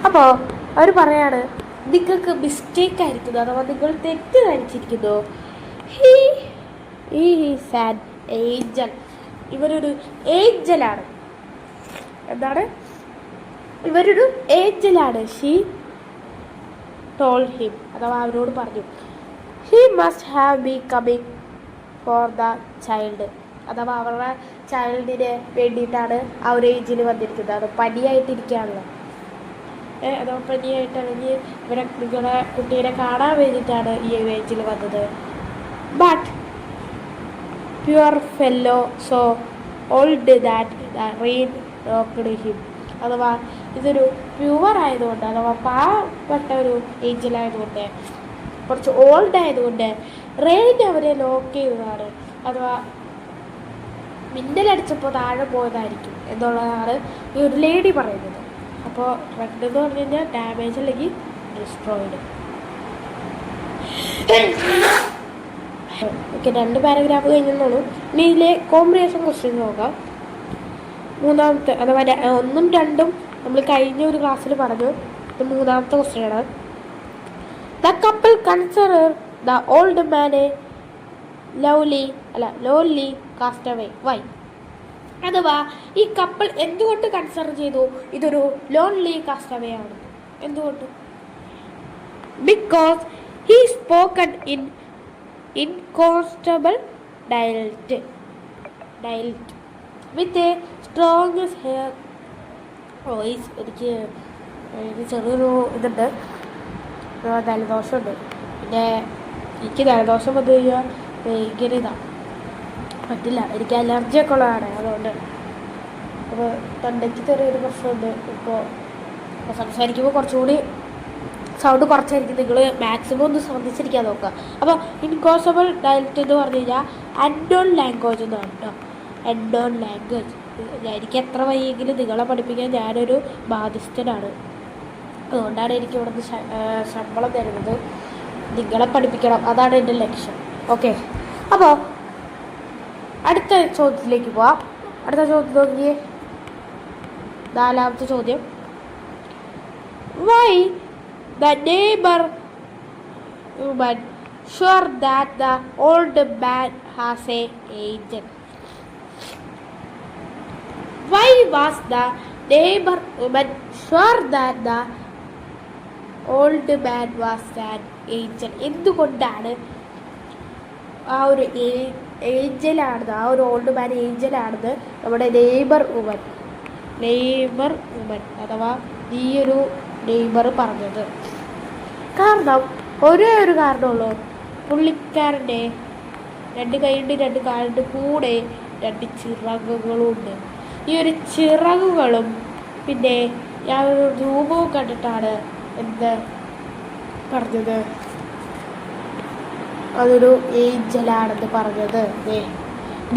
അപ്പോൾ അവർ പറയാണ് നിങ്ങൾക്ക് മിസ്റ്റേക്ക് ആയിരിക്കുന്നു, അഥവാ നിങ്ങൾ തെറ്റിദ്ധരിച്ചിരിക്കുന്നു. Is an Angel. ഇവരൊരു ഏഞ്ചലാണ്. എന്താണ്? ഇവരൊരു ഏഞ്ചലാണ്. ഷീ ടോൾഡ് ഹിം, അഥവാ അവരോട് പറഞ്ഞു, he must have be coming for the child. അഥവാ അവരുടെ ചൈൽഡിന് വേണ്ടിയിട്ടാണ് ആ ഒരു ഏജിൽ വന്നിരിക്കുന്നത്. അത് പനിയായിട്ടിരിക്കുകയാണല്ലോ. അഥവാ പനിയായിട്ട് അല്ലെങ്കിൽ നിങ്ങളുടെ കുട്ടീനെ കാണാൻ വേണ്ടിയിട്ടാണ് ഈ ഒരു ഏജിൽ വന്നത്. But pure fellow so old that the rain knocked him. അഥവാ ഇതൊരു പ്യുവർ ആയതുകൊണ്ട്, അഥവാ പാവപ്പെട്ട ഒരു ഏഞ്ചലായതുകൊണ്ട്, കുറച്ച് ഓൾഡ് ആയതുകൊണ്ട് റെയിൻ അവരെ ലോക്ക് ചെയ്തതാണ്. അഥവാ മിന്നലടിച്ചപ്പോൾ താഴെ പോയതായിരിക്കും എന്നുള്ളതാണ് ഈ ഒരു ലേഡി പറയുന്നത്. അപ്പോൾ റെഡ് എന്ന് പറഞ്ഞു കഴിഞ്ഞാൽ ഡാമേജ് അല്ലെങ്കിൽ ഡിസ്ട്രോയിഡ്. Okay, 2 paragraph കഴിഞ്ഞെന്നുള്ളൂ. ഇനി ഇതിലെ കോമ്പിനേഷൻ ക്വസ്റ്റ്യൻ നോക്കാം. മൂന്നാമത്തെ, അഥവാ 1ഉം 2ഉം നമ്മൾ കഴിഞ്ഞ ഒരു ക്ലാസ്സിൽ പറഞ്ഞു. ഇത് മൂന്നാമത്തെ ക്വസ്റ്റ്യനാണ്. The couple consider the old man a lonely castaway. Why? അഥവാ ഈ കപ്പിൾ എന്തുകൊണ്ട് കൺസിഡർ ചെയ്തു ഇതൊരു ലോൺലി കാസ്റ്റവേ ആണ്? എന്തുകൊണ്ട്? Because he spoken in inconstable dialect with a strong hair voice. എനിക്ക് ചെറിയൊരു ഇതുണ്ട്, ജലദോഷമുണ്ട്. പിന്നെ എനിക്ക് ജലദോഷം വന്നു കഴിഞ്ഞാൽ ഭയങ്കര ഇതാണ്, പറ്റില്ല. എനിക്ക് അലർജിയൊക്കെ ഉള്ളതാണ്. അതുകൊണ്ട് അപ്പോൾ തൊണ്ടയ്ക്ക് ചെറിയൊരു പ്രശ്നമുണ്ട്. ഇപ്പോൾ സംസാരിക്കുമ്പോൾ കുറച്ചുകൂടി സൗണ്ട് കുറച്ചായിരിക്കും. നിങ്ങൾ മാക്സിമം ഒന്ന് ശ്രദ്ധിച്ചിരിക്കാൻ നോക്കുക. അപ്പോൾ ഇൻകോസബിൾ ഡയലക്റ്റ് എന്ന് പറഞ്ഞു കഴിഞ്ഞാൽ അൺനോൺ ലാംഗ്വേജ് എന്നാണ് കേട്ടോ. Unknown language. എനിക്ക് എത്ര വയ്യെങ്കിലും നിങ്ങളെ പഠിപ്പിക്കാൻ ഞാനൊരു ബാധ്യസ്ഥനാണ്. അതുകൊണ്ടാണ് എനിക്ക് ഇവിടുന്ന് ശമ്പളം തരുന്നത്. നിങ്ങളെ പഠിപ്പിക്കണം, അതാണ് എൻ്റെ ലക്ഷ്യം. ഓക്കെ, അപ്പോൾ അടുത്ത ചോദ്യത്തിലേക്ക് പോവാം. അടുത്ത ചോദ്യം നോക്കിയേ, 4ാമത്തെ ചോദ്യം. Why the neighbor woman sure that the old man has a angel? Why was the neighbor woman sure that the old man was an angel? എന്തുകൊണ്ടാണ് ആ ഒരു ഏഞ്ചലാണെന്ന്, ആ ഒരു ഓൾഡ് മാൻ ഏഞ്ചലാണെന്ന് നമ്മുടെ നെയ്ബർ വുമൻ അഥവാ ഈ ഒരു നെയ്ബർ പറഞ്ഞത്? കാരണം ഒരേ ഒരു കാരണമുള്ളൂ. പുള്ളിക്കാരൻ്റെ 2 കൈയുണ്ട്, 2 കാലുണ്ട്, കൂടെ 2 ചിറകുകളുണ്ട്. ഈ ഒരു ചിറകുകളും പിന്നെ ആ ഒരു രൂപവും കണ്ടിട്ടാണ് എന്ത് പറഞ്ഞത്, അതൊരു ഏഞ്ചലാണെന്ന് പറഞ്ഞത്.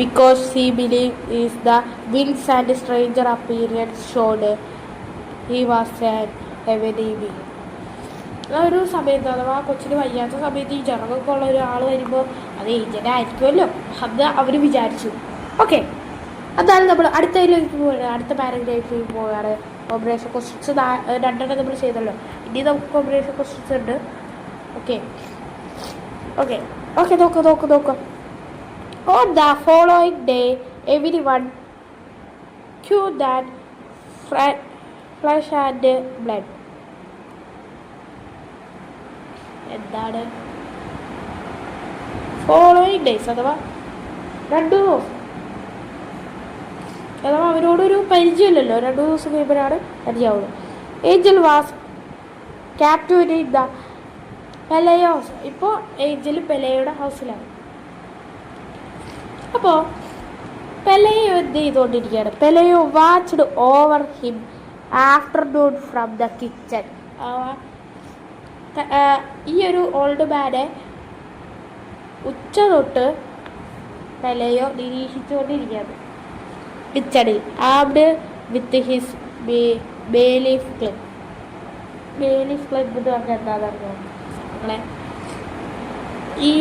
Because he believe is the wings and stranger appearance showed he was an എവനിബി. ആ ഒരു സമയത്ത് അഥവാ കൊച്ചിന് വയ്യാത്ത സമയത്ത് ഈ ചിറകൊക്കെ ഉള്ള ഒരാൾ വരുമ്പോൾ അത് ഏഞ്ചലായിരിക്കുമല്ലോ, അത് അവർ വിചാരിച്ചു. ഓക്കെ, അതാണ് നമ്മൾ അടുത്തതിലേക്ക് പോവുകയാണ്. അടുത്ത പാരഗ്രാഫിൽ പോവുകയാണ്. കോമ്പിനേഷൻ ക്വസ്റ്റ്യൻസ് 2 നമ്മൾ ചെയ്തല്ലോ. ഇനി നമുക്ക് കോമ്പിനേഷൻ ക്വസ്റ്റ്യൻസ് ഉണ്ട്. ഓക്കെ ഓക്കെ ഓക്കെ നോക്കാം. On the following day, everyone queued that flesh and blood. എന്താണ് ഫോളോയിങ് ഡേയ്സ് അഥവാ 2 ദിവസം? അഥവാ അവരോടൊരു പരിചയമില്ലല്ലോ, 2 ദിവസം കഴിയുമ്പോഴാണ് പരിചയമുള്ളൂ. Angel was captive in the Pelayo house. ഇപ്പോൾ ഏഞ്ചൽ പെലയുടെ ഹൗസിലാണ്. അപ്പോൾ പെലയോ എന്ത് ചെയ്തുകൊണ്ടിരിക്കുകയാണ്? Pelayo watched over him afternoon from the kitchen. ഈ ഒരു ഓൾഡ് മാനെ ഉച്ച തൊട്ട് പെലയോ നിരീക്ഷിച്ചുകൊണ്ടിരിക്കുകയാണ് കിച്ചണിൽ. Armed with his bailiff club. Bailiff club എന്ന് പറഞ്ഞാൽ എന്താണെന്ന് അറിയാം നിങ്ങളെ? ഈ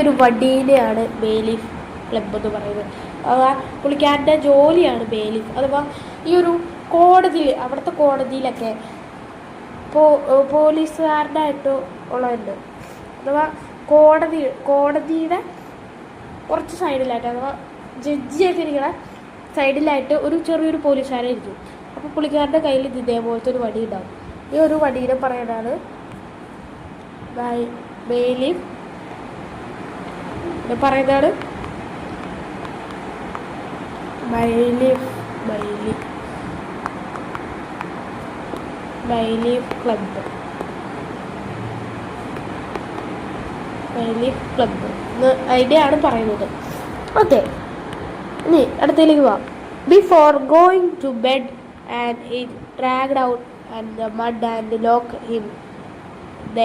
ഒരു വടിയിലെയാണ് ബേലീഫ് ക്ലബ് എന്ന് പറയുന്നത്. അഥവാ പുള്ളിക്കാരൻ്റെ ജോലിയാണ് ബേലീഫ്. അഥവാ ഈ ഒരു കോടതിയിൽ, അവിടുത്തെ കോടതിയിലൊക്കെ പോലീസുകാരനായിട്ട് ഉള്ളതുണ്ട്. അഥവാ കോടതിയുടെ കുറച്ച് സൈഡിലായിട്ട്, അഥവാ ജഡ്ജിയൊക്കെ ഇരിക്കണ സൈഡിലായിട്ട് ഒരു ചെറിയൊരു പോലീസുകാരൻ ഇരിക്കും. അപ്പോൾ പുള്ളിക്കാരൻ്റെ കയ്യിൽ ഇതേപോലത്തെ ഒരു വടി ഉണ്ടാവും. ഈ ഒരു വടിയെ പറയുന്നതാണ് ബേലീഫ്. പറയുന്നതാണ് ബേലീഫ് ക്ലബ്. അതിൻ്റെയാണ് പറയുന്നത്. ഓക്കെ, ഇനി അടുത്തതിലേക്ക് പോവാം. Before going to bed and it dragged out and the mud and lock him the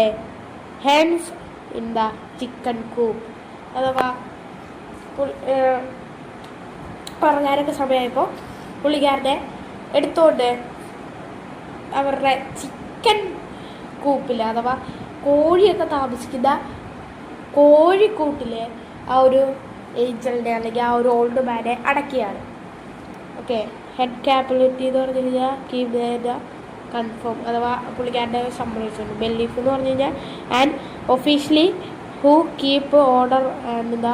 hens in the chicken coop. അഥവാ പറഞ്ഞാരൊക്കെ സമയമായപ്പോൾ പുള്ളിക്കാരനെ എടുത്തുകൊണ്ട് അവരുടെ ചിക്കൻ കൂപ്പിൽ, അഥവാ കോഴിയൊക്കെ താമസിക്കുന്ന കോഴിക്കൂട്ടിൽ ആ ഒരു ഏഞ്ചലിനെ അല്ലെങ്കിൽ ആ ഒരു ഓൾഡ് മാനെ അടക്കിയാണ്. ഓക്കെ, ഹെഡ് ക്യാപ്പബിലിറ്റി എന്ന് പറഞ്ഞു കഴിഞ്ഞാൽ കീപ് ദ കൺഫേം, അഥവാ പുള്ളിക്കാരൻ്റെ സംഭവിച്ചിട്ടുണ്ട്. ബെല്ലീഫ് എന്ന് പറഞ്ഞു കഴിഞ്ഞാൽ and officially who keep order and the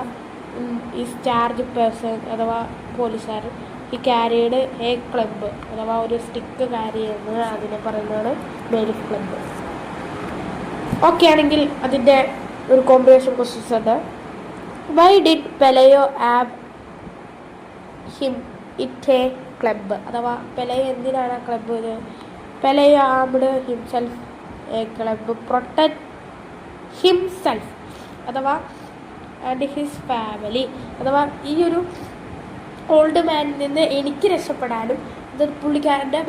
is charge person, അഥവാ പോലീസുകാരൻ. ഈ ക്യാരിയുടെ എ ക്ലബ്ബ്, അഥവാ ഒരു സ്റ്റിക്ക് ക്യാരി ചെയ്യുന്നത്, അതിനെ പറയുന്നതാണ് ബെല്ലീഫ് ക്ലബ്ബ്. ഓക്കെ ആണെങ്കിൽ അതിൻ്റെ ഒരു കോമ്പിനേഷൻ ക്വസ്റ്റ്യൻസ് ഉണ്ട്. വൈ ഡിഡ് പെലയോ ആബ് ഹിം ഇറ്റ് എ ക്ലബ്ബ്? അഥവാ പെലയോ എന്തിനാണ് ആ club? Pelayo armed himself a club protect himself, അഥവാ ആൻഡ് ഹിസ് ഫാമിലി. അഥവാ ഈ ഒരു ഓൾഡ് മാനിൽ നിന്ന് എനിക്ക് രക്ഷപ്പെടാനും ഇത് പുള്ളിക്കാരൻ്റെ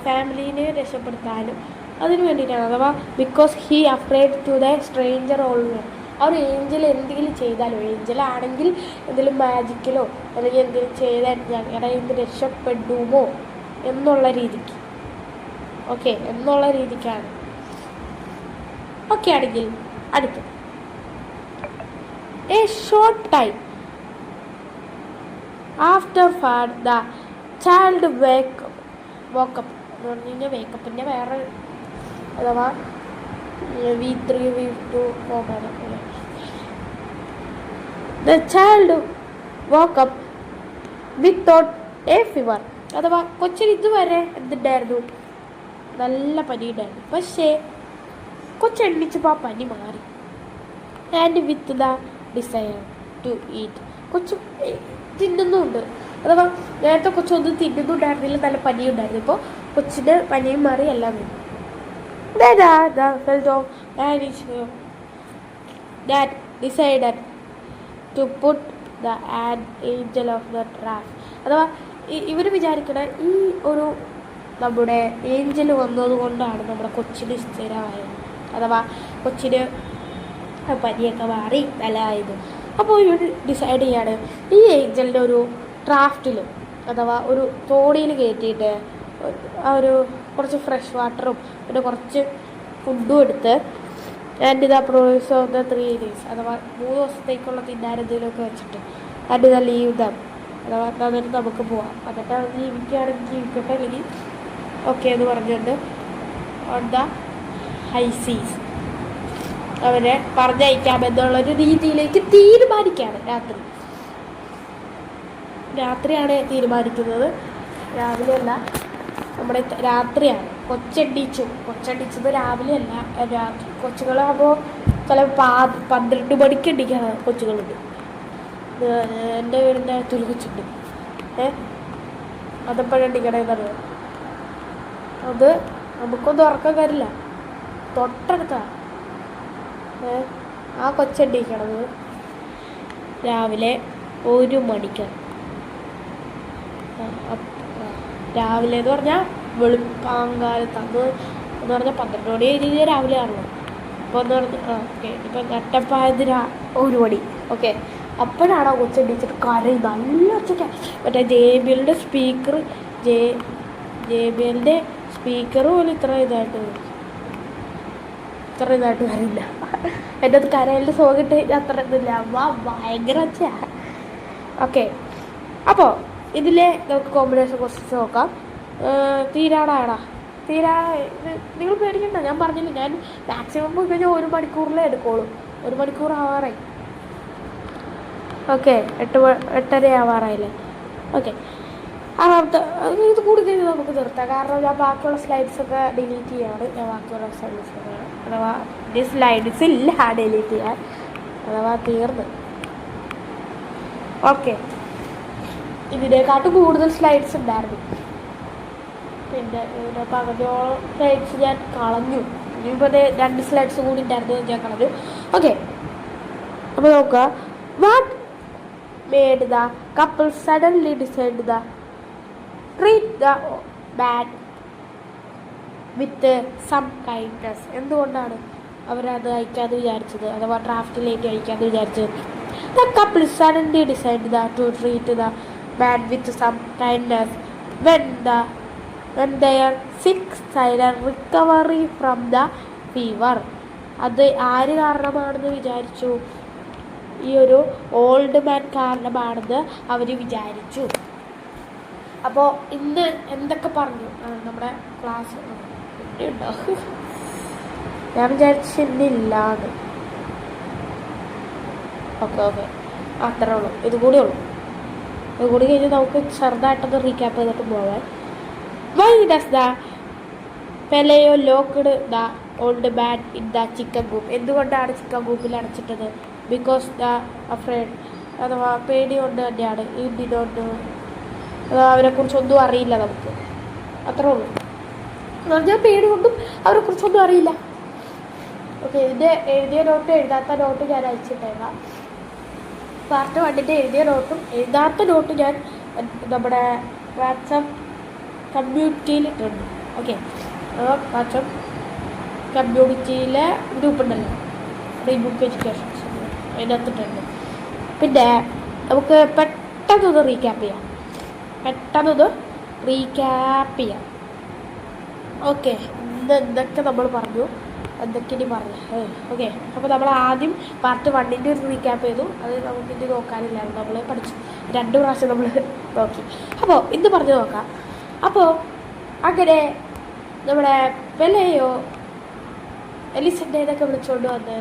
ഫാമിലീനെ രക്ഷപ്പെടുത്താനും അതിന് വേണ്ടിയിട്ടാണ്. അഥവാ because he afraid to the stranger old. ആ ഒരു ഏഞ്ചൽ എന്തെങ്കിലും ചെയ്താലോ, ഏഞ്ചലാണെങ്കിൽ എന്തെങ്കിലും മാജിക്കലോ അല്ലെങ്കിൽ എന്തെങ്കിലും ചെയ്താൽ ഞങ്ങളുടെ ഇന്ന് രക്ഷപ്പെടുമോ എന്നുള്ള രീതിക്ക്, ഓക്കെ എന്നുള്ള രീതിക്കാണ്. ഓക്കെ ആണെങ്കിൽ അടുത്ത് a short time after far the child woke up എന്ന് പറഞ്ഞു കഴിഞ്ഞാൽ വേക്കപ്പിൻ്റെ വേറെ അഥവാ V3 V2 ഫോമാണ്. The child woke up without a fever. അഥവാ കൊച്ചിന് ഇതുവരെ എന്തുണ്ടായിരുന്നു, നല്ല പനി ഉണ്ടായിരുന്നു. പക്ഷേ കൊച്ചെണ്ണിച്ചപ്പോൾ ആ പനി മാറി. And with the desire to eat. കൊച്ചു തിന്നുന്നുണ്ട്. അഥവാ നേരത്തെ കൊച്ചൊന്നും തിന്നുന്നുണ്ടായിരുന്നില്ല, നല്ല പനിയുണ്ടായിരുന്നു. ഇപ്പോൾ കൊച്ചിൻ്റെ പനിയും മാറി, എല്ലാം വന്നു. That decided to put the angel of the trap. അഥവാ ഇവർ വിചാരിക്കണ ഈ ഒരു നമ്മുടെ ഏഞ്ചൽ വന്നതുകൊണ്ടാണ് നമ്മുടെ കൊച്ചിന് സ്ഥിരമായത്. അഥവാ കൊച്ചിന് പനിയൊക്കെ മാറി നല്ലതായത്. അപ്പോൾ ഇവർ ഡിസൈഡ് ചെയ്യാണ് ഈ ഏഞ്ചലിൻ്റെ ഒരു ഡ്രാഫ്റ്റിൽ അഥവാ ഒരു തോണിയിൽ കയറ്റിയിട്ട് ആ ഒരു കുറച്ച് ഫ്രഷ് വാട്ടറും പിന്നെ കുറച്ച് ഫുഡും എടുത്ത് and the provides of the 3 days അഥവാ 3 ദിവസത്തേക്കുള്ള തിന്നാരെന്തെങ്കിലുമൊക്കെ വെച്ചിട്ട് ആൻഡ് ദ ലീവ് ദം അഥവാ എന്നിട്ട് നമുക്ക് പോവാം. എന്നിട്ട് അത് ജീവിക്കുകയാണെങ്കിൽ ജീവിക്കട്ടെ, അല്ലെങ്കിൽ ഓക്കെ എന്ന് പറഞ്ഞുകൊണ്ട് ഓൺ ദ ഹൈ സീസ് അവരെ പറഞ്ഞയക്കാമെന്നുള്ളൊരു രീതിയിലേക്ക് തീരുമാനിക്കുകയാണ്. രാത്രിയാണ് തീരുമാനിക്കുന്നത്, രാവിലെ അല്ല. നമ്മുടെ രാത്രിയാണ്. കൊച്ചെണ്ണിച്ചത് രാവിലെ അല്ല, രാത്രി. കൊച്ചുകളാകുമ്പോൾ ചില 12 മണിക്ക് എണ്ണിക്കാണ് കൊച്ചുകളുണ്ട്. എൻ്റെ വീടിൻ്റെ അടുത്തൊരു കൊച്ചുണ്ട്. അതെപ്പോഴെണ്ണിക്കണേന്നറിയാം. അത് നമുക്കൊന്നും ഉറക്കം വരില്ല, തൊട്ടടുത്താണ്. ആ കൊച്ചെണ്ണിക്കണത് രാവിലെ 1 മണിക്കാണ്. രാവിലെ എന്ന് പറഞ്ഞാൽ വെളുപ്പാങ്കാലത്ത്. അന്ന് എന്ന് പറഞ്ഞാൽ 12 മണി കഴിഞ്ഞാൽ രാവിലെ ആണല്ലോ. അപ്പോൾ എന്ന് പറഞ്ഞാൽ ഓക്കെ ഇപ്പം നട്ടപ്പായത് 1 മണി. ഓക്കെ അപ്പോഴാണ് ആ കൊച്ചെണ്ണിച്ചിട്ട് കരയും നല്ല ഒച്ചയ്ക്കാണ്. മറ്റേ JBLൻ്റെ സ്പീക്കർ JBLൻ്റെ സ്പീക്കർ പോലും ഇത്ര ഇതായിട്ട് വരില്ല. എൻ്റെ അത് കരയിലെ സോങ്ങിട്ട് കഴിഞ്ഞാൽ അത്ര ഇതില്ല. ഭയങ്കര ഒച്ചയാണ്. ഓക്കെ അപ്പോൾ ഇതിലെ നമുക്ക് കോമ്പിനേഷൻ ക്വസ്റ്റ്യൻസ് നോക്കാം. നിങ്ങൾ പേടിക്കണ്ട, ഞാൻ പറഞ്ഞില്ല, ഞാൻ മാക്സിമം പോയി കഴിഞ്ഞാൽ 1 മണിക്കൂറിലേ എടുക്കുള്ളൂ. 1 മണിക്കൂർ ആവാറായി. ഓക്കെ 8:30 ആവാറായില്ലേ. ഓക്കെ ഇത് കൂടി കഴിഞ്ഞാൽ നമുക്ക് നിർത്താം. കാരണം ഞാൻ ബാക്കിയുള്ള സ്ലൈഡ്സൊക്കെ ഡിലീറ്റ് ചെയ്യാണ്. അഥവാ ഈ സ്ലൈഡ്സ് ഇല്ല ഡിലീറ്റ് ചെയ്യാൻ, അഥവാ തീർന്ന്. ഓക്കെ ഇതിനെക്കാട്ടും കൂടുതൽ സ്ലൈഡ്സ് ഉണ്ടായിരുന്നു. പിന്നെ പകുതിയോളം സ്ലൈഡ്സ് ഞാൻ കളഞ്ഞു. ഇനിയിപ്പോൾ 2 സ്ലൈഡ്സ് കൂടി ഉണ്ടായിരുന്നു, ഞാൻ കളഞ്ഞു. ഓക്കെ അപ്പോൾ നോക്കുക. What made the couple suddenly decide the treat the bad with some kindness. എന്തുകൊണ്ടാണ് അവരത് അയക്കാതെ വിചാരിച്ചത്, അഥവാ ഡ്രാഫ്റ്റിലേക്ക് അയക്കാതെ വിചാരിച്ചത്? The couple suddenly decide the to treat the bad with some kindness when their sick silent recovery from the fever. അത് ആര് കാരണമാണെന്ന് വിചാരിച്ചു? ഈ ഒരു ഓൾഡ് മാൻ കാരണമാണെന്ന് അവർ വിചാരിച്ചു. അപ്പോൾ ഇന്ന് എന്തൊക്കെ പറഞ്ഞു നമ്മുടെ ക്ലാസ് ഉണ്ടോ? ഞാൻ വിചാരിച്ചു ഇന്നില്ലാന്ന്. ഓക്കെ അത്രേ ഉള്ളൂ, ഇതുകൂടി ഉള്ളൂ. അതുകൂടി കഴിഞ്ഞ് നമുക്ക് ചെറുതായിട്ടൊന്ന് റീക്യാപ്പ് ചെയ്തിട്ട് പോകാൻ. Why does the Pelayo locked the old man in the chicken coop. എന്തുകൊണ്ടാണ് ചിക്കൻ കൂപ്പിൽ അടച്ചിട്ടത്? ബിക്കോസ് ദ അഫ്രൈഡ് അഥവാ പേടി കൊണ്ട് തന്നെയാണ്. ഈ ഡിനോട്ട് അവരെക്കുറിച്ചൊന്നും അറിയില്ല നമുക്ക്, അത്രേ ഉള്ളൂ. എന്ന് പറഞ്ഞാൽ പേടി കൊണ്ടും അവരെക്കുറിച്ചൊന്നും അറിയില്ല. ഓക്കെ ഇതിൻ്റെ എഴുതിയ നോട്ട് എഴുതാത്ത നോട്ട് ഞാൻ അയച്ചിട്ടേക്കാം. പാർട്ട് 1 എഴുതിയ നോട്ടും എഴുതാത്ത നോട്ടും ഞാൻ നമ്മുടെ വാട്സപ്പ് കമ്മ്യൂണിറ്റിയിലിട്ടുണ്ട്. ഓക്കെ, വാട്സപ്പ് കമ്മ്യൂണിറ്റിയിലെ ഗ്രൂപ്പ് ഉണ്ടല്ലോ, റീബുക്ക് എഡ്യൂക്കേഷൻ, അതിനകത്തിട്ടുണ്ട്. പിന്നെ നമുക്ക് പെട്ടെന്നൊന്ന് റീക്യാപ്പ് ചെയ്യാം. ഓക്കെ, ഇന്ന് എന്തൊക്കെ നമ്മൾ പറഞ്ഞു, എന്തൊക്കെ ഇനി പറയാം. ഓക്കെ, അപ്പോൾ നമ്മൾ ആദ്യം പാർട്ട് 1 ഒരു റീക്യാപ്പ് ചെയ്തു. അത് നമുക്കിത് നോക്കാനില്ലായിരുന്നു, നമ്മൾ പഠിച്ചു 2 പ്രാവശ്യം നമ്മൾ നോക്കി. അപ്പോൾ ഇന്ന് പറഞ്ഞു നോക്കാം. അപ്പോൾ അങ്ങനെ നമ്മുടെ പെലെയോ എലിസണ്ടേനൊക്കെ വിളിച്ചുകൊണ്ട് വന്ന്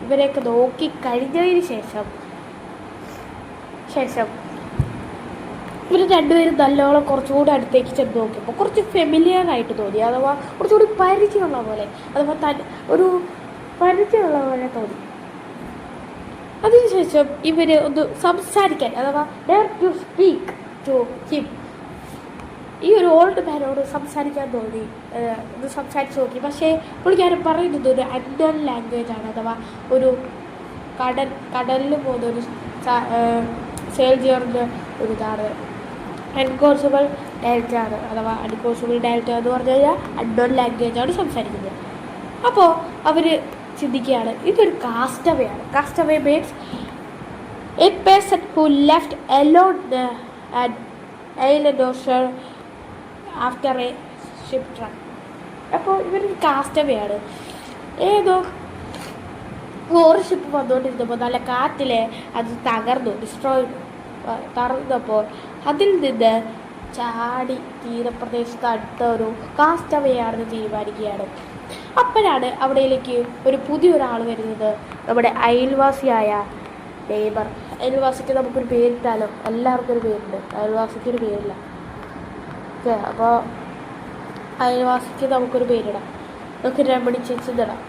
ഇവരെയൊക്കെ നോക്കി കഴിഞ്ഞതിന് ശേഷം ഇവർ രണ്ടുപേരും നല്ലോണം കുറച്ചുകൂടി അടുത്തേക്ക് ചെന്ന് നോക്കിയപ്പോൾ കുറച്ച് ഫെമിലിയർ ആയിട്ട് തോന്നി, അഥവാ കുറച്ചുകൂടി പരിചയമുള്ള പോലെ, അഥവാ ഒരു പരിചയമുള്ള പോലെ തോന്നി. അതിനുശേഷം ഇവർ ഒന്ന് സംസാരിക്കാൻ, അഥവാ dare to speak to him, ഈ ഒരു ഓൾഡ് മാനോട് സംസാരിക്കാൻ തോന്നി. ഒന്ന് സംസാരിച്ച് നോക്കി. പക്ഷേ പുള്ളിക്കാരൻ പറയുന്നത് ഒരു അൺനോൺ ലാംഗ്വേജ് ആണ്, അഥവാ ഒരു കടലിൽ പോകുന്ന ഒരു സേൽജിയറിൻ്റെ ഒരു ഇതാണ്, അൺകോഴ്സബിൾ ഡയലക്റ്റ് ആണ്. അഥവാ അൺകോഴ്സബിൾ ഡയലക്റ്റ് എന്ന് പറഞ്ഞു കഴിഞ്ഞാൽ അൺനോൺ ലാംഗ്വേജാണ് സംസാരിക്കുന്നത്. അപ്പോൾ അവർ ചിന്തിക്കുകയാണ്, ഇതൊരു കാസ്റ്റവേ ആണ്. Castaway means a person who left alone and island of after a ship truck. അപ്പോൾ ഇവരൊരു കാസ്റ്റവേ ആണ്. ഏതോ ഒരു ഷിപ്പ് വന്നുകൊണ്ടിരുന്നപ്പോൾ നല്ല കാറ്റിലെ അത് തകർന്നപ്പോൾ അതിൽ നിന്ന് ചാടി തീരപ്രദേശത്ത് അടുത്ത ഒരു കാസ്റ്റവേ ആണെന്ന് തീരുമാനിക്കുകയാണ്. അപ്പോഴാണ് അവിടേക്ക് ഒരു പുതിയൊരാൾ വരുന്നത്, നമ്മുടെ അയൽവാസിയായ നെയ്ബർ. അയൽവാസിക്ക് നമുക്കൊരു പേരിട്ടാലോ? എല്ലാവർക്കും ഒരു പേരുണ്ട്, അയൽവാസിക്കൊരു പേരില്ല. ഓക്കെ, അപ്പോൾ അയൽവാസിക്ക് നമുക്കൊരു പേരിടാം. നമുക്ക് രമണി ചേച്ചി ഇടാം.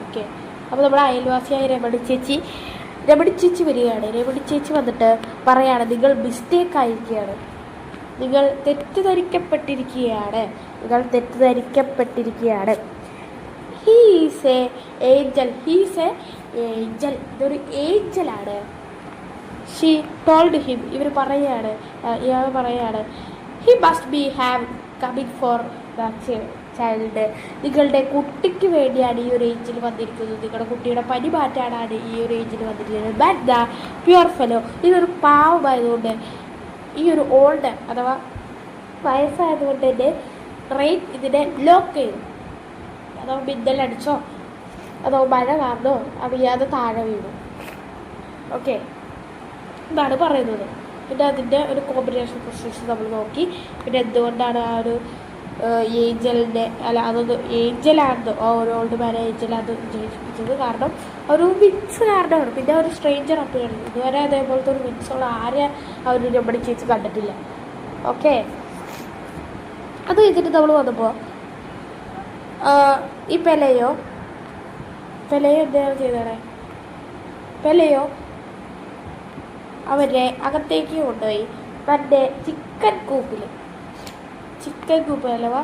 ഓക്കെ, അപ്പോൾ നമ്മുടെ അയൽവാസിയായ രമണി ചേച്ചി വരികയാണ്. രമണി ചേച്ചി വന്നിട്ട് പറയാണ്, നിങ്ങൾ മിസ്റ്റേക്ക് ആയിരിക്കുകയാണ്, നിങ്ങൾ തെറ്റിദ്ധരിക്കപ്പെട്ടിരിക്കുകയാണ്. ഹീ ഈസ് എ ഏഞ്ചൽ, ഇതൊരു ഏഞ്ചലാണ്. ഷീ ടോൾഡ് ഹിം, ഇയാൾ പറയാണ് he must be have coming for the child. നിങ്ങളുടെ കുട്ടിക്ക് വേണ്ടിയാണ് ഈ ഒരു ഏജിൽ വന്നിരിക്കുന്നത്, നിങ്ങളുടെ കുട്ടിയുടെ പനി മാറ്റാനാണ് ഈ ഒരു ഏജിൽ വന്നിരിക്കുന്നത്. ബട്ട് ദ പ്യുവർ ഫെലോ, ഇതൊരു പാവമായതുകൊണ്ട്, ഈ ഒരു ഓൾഡ് അഥവാ വയസ്സായതുകൊണ്ട് തന്നെ ട്രെയിൻ ഇതിനെ ലോക്ക് ചെയ്തു. അതോ മിന്നലടിച്ചോ അതോ മഴ കാരണോ അറിയാതെ താഴെ വീണു. ഓക്കെ, ഇതാണ് പറയുന്നത്. പിന്നെ അതിൻ്റെ ഒരു കോമ്പിനേഷൻ പ്രൊസീസ് നമ്മൾ നോക്കി. പിന്നെ എന്തുകൊണ്ടാണ് ആ ഒരു ഏഞ്ചലിൻ്റെ അതൊന്ന് ഏഞ്ചലാണെന്ന് ഒരു ഓൾഡ് മാൻ ഏഞ്ചലാന്ന് ജയിപ്പിച്ചത്, കാരണം ഒരു വിങ്സ് കാരണമാണ്. പിന്നെ ഒരു സ്ട്രേഞ്ചർ അപ്പിയാണ്. ഇതുവരെ അതേപോലത്തെ ഒരു വിങ്സുള്ള ആരെ അവർ രമണി ചേച്ചി കണ്ടിട്ടില്ല. ഓക്കെ, അത് കഴിഞ്ഞിട്ട് നമ്മൾ വന്നപ്പോൾ ഈ പെലെയോ എന്താണ് ചെയ്തത്? പെലെയോ അവരെ അകത്തേക്ക് കൊണ്ടുപോയി തൻ്റെ ചിക്കൻ കൂപ്പ് അഥവാ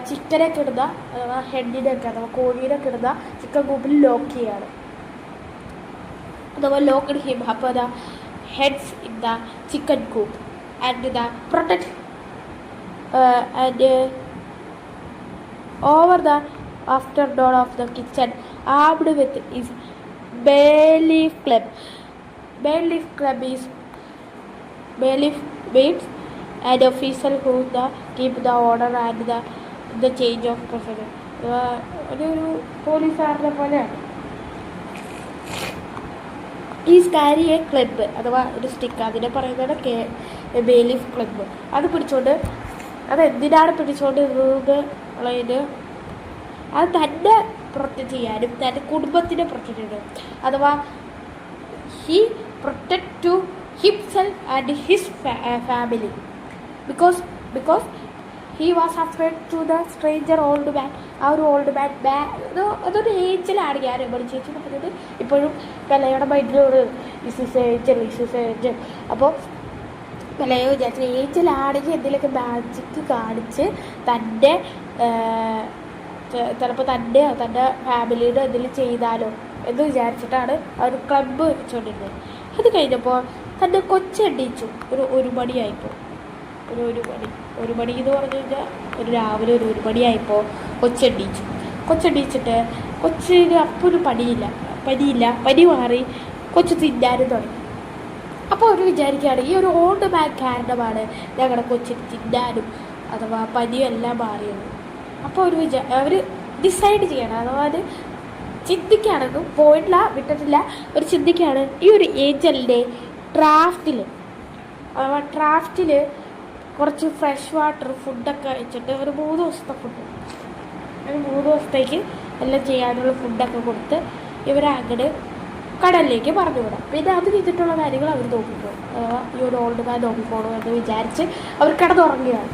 ചിക്കനൊക്കെ ഇടുന്ന, അഥവാ ഹെഡിനൊക്കെ അഥവാ കോഴീനൊക്കെ ഇടുന്ന ചിക്കൻ കൂപ്പിൽ ലോക്ക് ചെയ്യാണ്, അഥവാ ലോക്ക്ഡ് ഹിം. അപ്പോൾ the hens in the chicken coop and the protect and over the after door of the kitchen armed with his bay leaf club. Bay leaf means an official who keep the order and the change of president. ഒരു പോലീസുകാരനെ പോലെയാണ്. ഈ scary A club അഥവാ ഒരു stick, അതിനെ പറയുന്നത് bay leaf club. അത് പിടിച്ചോണ്ട്, അതെന്തിനാണ് പിടിച്ചോണ്ടിരുന്നത് ഉള്ളതിന്, അത് തന്നെ പ്രൊട്ടക്റ്റ് ചെയ്യാനും തൻ്റെ കുടുംബത്തിനെ പ്രൊട്ടക്റ്റ് ചെയ്യണം. അഥവാ he protect to himself and his family because he was afraid to the stranger old man. ആ ഒരു ഓൾഡ് മാൻ അതൊരു ഏഞ്ചലാണ് ഞാൻ രമണി ചേച്ചി പറഞ്ഞത്. ഇപ്പോഴും പെലെയുടെ മൈൻഡിലോട് ഇസ് ഏഞ്ചൽ. അപ്പോൾ പെലെയോ വിചാരിച്ചു ഏഞ്ചലാണെങ്കിൽ എന്തെങ്കിലുമൊക്കെ മാജിക്ക് കാണിച്ച് തൻ്റെ ചിലപ്പോൾ തൻ്റെ ഫാമിലിയുടെ എന്തെങ്കിലും ചെയ്താലോ എന്ന് വിചാരിച്ചിട്ടാണ് ആ ഒരു ക്ലബ്ബ് വെച്ചുകൊണ്ടിരുന്നത്. അത് കഴിഞ്ഞപ്പോൾ തൻ്റെ കൊച്ചെണ്ണീച്ചു ഒരു മണിയായിപ്പോൾ ഒരു മണി എന്ന് പറഞ്ഞു കഴിഞ്ഞാൽ രാവിലെ ഒരു മണിയായപ്പോൾ കൊച്ചെണ്ണീച്ചിട്ട് കൊച്ചിന് അപ്പോൾ ഒരു പനി മാറി കൊച്ചു തിന്നാനും തുടങ്ങി. അപ്പോൾ അവർ വിചാരിക്കുകയാണ് ഈ ഒരു ഓൾഡ് മാൻ കാരണമാണ് ഞങ്ങളുടെ കൊച്ചിന് തിന്നാനും അഥവാ പനിയും എല്ലാം മാറിയത്. അപ്പോൾ അവർ ഡിസൈഡ് ചെയ്യണം, അഥവാ അത് ചിന്തിക്കുകയാണെങ്കിൽ പോയിട്ടില്ല വിട്ടിട്ടില്ല, ഒരു ചിന്തിക്കുകയാണ് ഈ ഒരു ഏഞ്ചലിൻ്റെ ഡ്രാഫ്റ്റിൽ കുറച്ച് ഫ്രഷ് വാട്ടർ ഫുഡൊക്കെ വെച്ചിട്ട് ഒരു 3 ദിവസത്തെ ഫുഡ്, ഒരു 3 ദിവസത്തേക്ക് എല്ലാം ചെയ്യാനുള്ള ഫുഡൊക്കെ കൊടുത്ത് ഇവരങ്ങോട്ട് കടലിലേക്ക് പറഞ്ഞു വിടാം. പിന്നെ അത് ചെയ്തിട്ടുള്ള കാര്യങ്ങൾ അവർ നോക്കിക്കോളും, ഈ ഒരു ഓൾഡ് മാൻ നോക്കിക്കോളും എന്ന് വിചാരിച്ച് അവർ കിടന്നുറങ്ങുകയാണ്.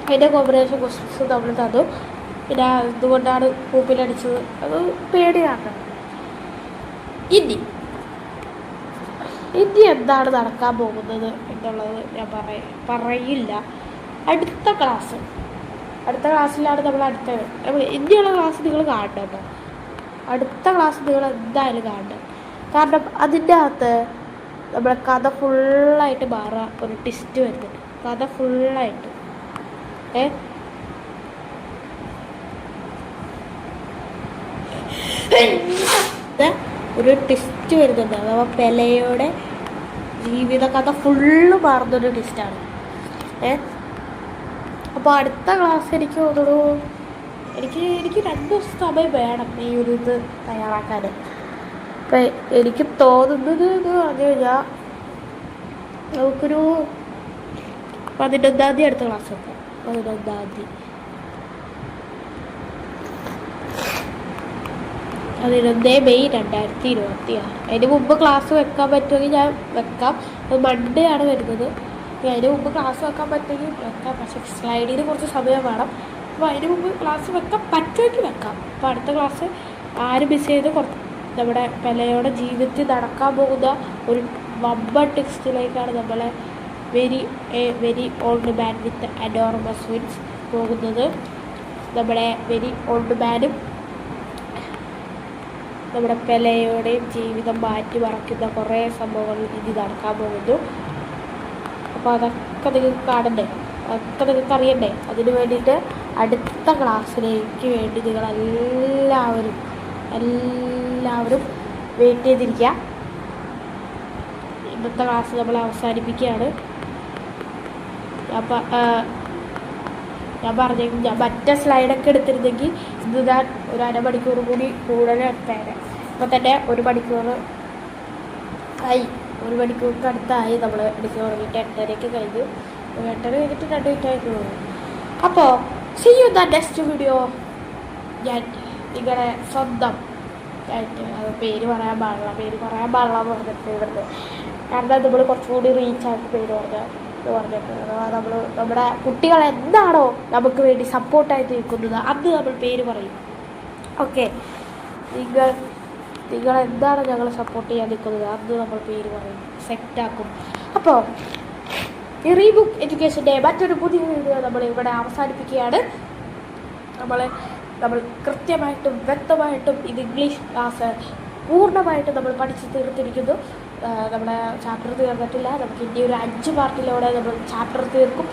അതിൻ്റെ കോമ്പിനേഷൻ ക്വസ്റ്റ്യൻസ് നമ്മൾ തന്നു. പിന്നെ എന്തുകൊണ്ടാണ് പൂപ്പിലടിച്ചത് അത് പേടിയാക്കണം. ഇനി എന്താണ് നടക്കാൻ പോകുന്നത് എന്നുള്ളത് ഞാൻ പറയില്ല. അടുത്ത ക്ലാസ്സിലാണ് നമ്മൾ ഇനിയുള്ള ക്ലാസ് നിങ്ങൾ കാണണം കേട്ടോ. അടുത്ത ക്ലാസ് നിങ്ങൾ എന്തായാലും കാണണം. കാരണം അതിൻ്റെ അകത്ത് നമ്മുടെ കഥ ഫുള്ളായിട്ട് മാറാൻ ഒരു ട്വിസ്റ്റ് വരുന്നുണ്ട്. കഥ ഫുള്ളായിട്ട് ഒരു ട്വിസ്റ്റ് വരുന്നുണ്ട്. അഥവാ പെലെയുടെ ജീവിതകഥ ഫുള്ള് മാറുന്നൊരു ട്വിസ്റ്റാണ്. അപ്പോൾ അടുത്ത ക്ലാസ് എനിക്ക് തോന്നുന്നു എനിക്ക് 2 ദിവസം സമയം വേണം ഈ ഒരു ഇത് തയ്യാറാക്കാൻ. അപ്പം എനിക്ക് തോന്നുന്നത് എന്ന് പറഞ്ഞു കഴിഞ്ഞാൽ നമുക്കൊരു 11-ാം തീയതി അടുത്ത ക്ലാസ് വെക്കാം. 11-ാം തീയതി 11 മെയ് 2026. അതിന് മുമ്പ് ക്ലാസ് വെക്കാൻ പറ്റുമെങ്കിൽ ഞാൻ വെക്കാം. അത് മൺഡേ ആണ് വരുന്നത്. അതിന് മുമ്പ് ക്ലാസ് വെക്കാൻ പറ്റുമെങ്കിൽ വെക്കാം. പക്ഷേ സ്ലൈഡിന് കുറച്ച് സമയം വേണം. അപ്പോൾ അതിന് മുമ്പ് ക്ലാസ് വെക്കാൻ പറ്റുമെങ്കിൽ വെക്കാം. അപ്പോൾ അടുത്ത ക്ലാസ് ആരും മിസ് ചെയ്ത് നമ്മുടെ പെലെയുടെ ജീവിതത്തിൽ നടക്കാൻ പോകുന്ന ഒരു വമ്പൻ ടെക്സ്റ്റിലേക്കാണ് നമ്മളെ very old man with enormous wings പോകുന്നത്. നമ്മുടെ വെരി ഓൾഡ് മാനും നമ്മുടെ പെലെയുടെയും ജീവിതം മാറ്റി മറക്കുന്ന കുറേ സംഭവങ്ങൾ ഇനി നടക്കാൻ പോകുന്നു. അപ്പോൾ അതൊക്കെ നിങ്ങൾക്ക് കാണണ്ടേ, അതൊക്കെ നിങ്ങൾക്ക് അറിയണ്ടേ. അതിന് വേണ്ടിയിട്ട് അടുത്ത ക്ലാസ്സിലേക്ക് വേണ്ടി നിങ്ങളെല്ലാവരും വെയിറ്റ് ചെയ്തിരിക്കുക. ഇന്നത്തെ ക്ലാസ് നമ്മൾ അവസാനിപ്പിക്കുകയാണ്. ഞാൻ പറഞ്ഞെങ്കിൽ ഞാൻ മറ്റേ സ്ലൈഡൊക്കെ എടുത്തിരുന്നെങ്കിൽ ഇന്ന് ഞാൻ ഒരു അരമണിക്കൂർ കൂടി കൂടുതൽ എടുത്തേനെ. ഇപ്പോൾ തന്നെ 1 മണിക്കൂർ ആയി, 1 മണിക്കൂർക്ക് അടുത്തായി നമ്മൾ എടുക്കാൻ തുടങ്ങിയിട്ട് 8:30 കഴിഞ്ഞു. 8:30 കഴിഞ്ഞിട്ട് 2 മിനിറ്റ് ആയിട്ട് തോന്നുന്നു. അപ്പോൾ see you the next video. ഞാൻ നിങ്ങളുടെ സ്വന്തം പേര് പറയാൻ പാടില്ല എന്ന് പറഞ്ഞിട്ട് ഇവിടുന്ന്, കാരണം നമ്മൾ കുറച്ചുകൂടി റീച്ചായിട്ട് പേര് പറഞ്ഞിട്ട് അഥവാ നമ്മുടെ കുട്ടികൾ എന്താണോ നമുക്ക് വേണ്ടി സപ്പോർട്ടായിട്ട് നിൽക്കുന്നത് അന്ന് നമ്മൾ പേര് പറയും. ഓക്കെ, നിങ്ങൾ എന്താണോ ഞങ്ങൾ സപ്പോർട്ട് ചെയ്യാൻ നിൽക്കുന്നത് അന്ന് നമ്മൾ പേര് പറയും, സെറ്റാക്കും. അപ്പോൾ ഈ റീബുക്ക് എഡ്യൂക്കേഷൻ്റെ മറ്റൊരു പുതിയ വീഡിയോ നമ്മൾ ഇവിടെ അവസാനിപ്പിക്കുകയാണ്. നമ്മൾ കൃത്യമായിട്ടും വ്യക്തമായിട്ടും ഇത് ഇംഗ്ലീഷ് ക്ലാസ് പൂർണ്ണമായിട്ടും നമ്മൾ പഠിച്ച് തീർത്തിരിക്കുന്നു. നമ്മുടെ ചാപ്റ്റർ തീർന്നിട്ടില്ല. നമുക്ക് ഇനി ഒരു 5 പാർട്ടിലൂടെ നമ്മൾ ചാപ്റ്റർ തീർക്കും,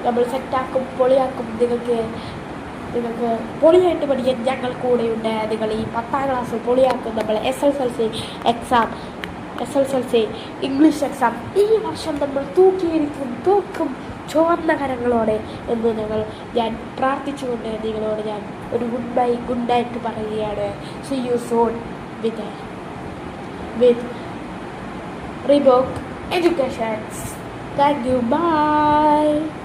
നമ്മൾ സെറ്റാക്കും, പൊളിയാക്കും. നിങ്ങൾക്ക് പൊളിയായിട്ട് പഠിക്കാൻ ഞങ്ങൾ കൂടെയുണ്ട്. നിങ്ങൾ ഈ 10ാം ക്ലാസ് പൊളിയാക്കും. നമ്മൾ SSLC ഇംഗ്ലീഷ് എക്സാം ഈ വർഷം നമ്മൾ തോക്കും ചുവന്ന കരങ്ങളോടെ എന്ന് ഞാൻ പ്രാർത്ഥിച്ചുകൊണ്ട് നിങ്ങളോട് ഞാൻ ഒരു ഗുഡ് നൈറ്റ് പറയുകയാണ്. See you soon with Reebok Education. Thank you. Bye.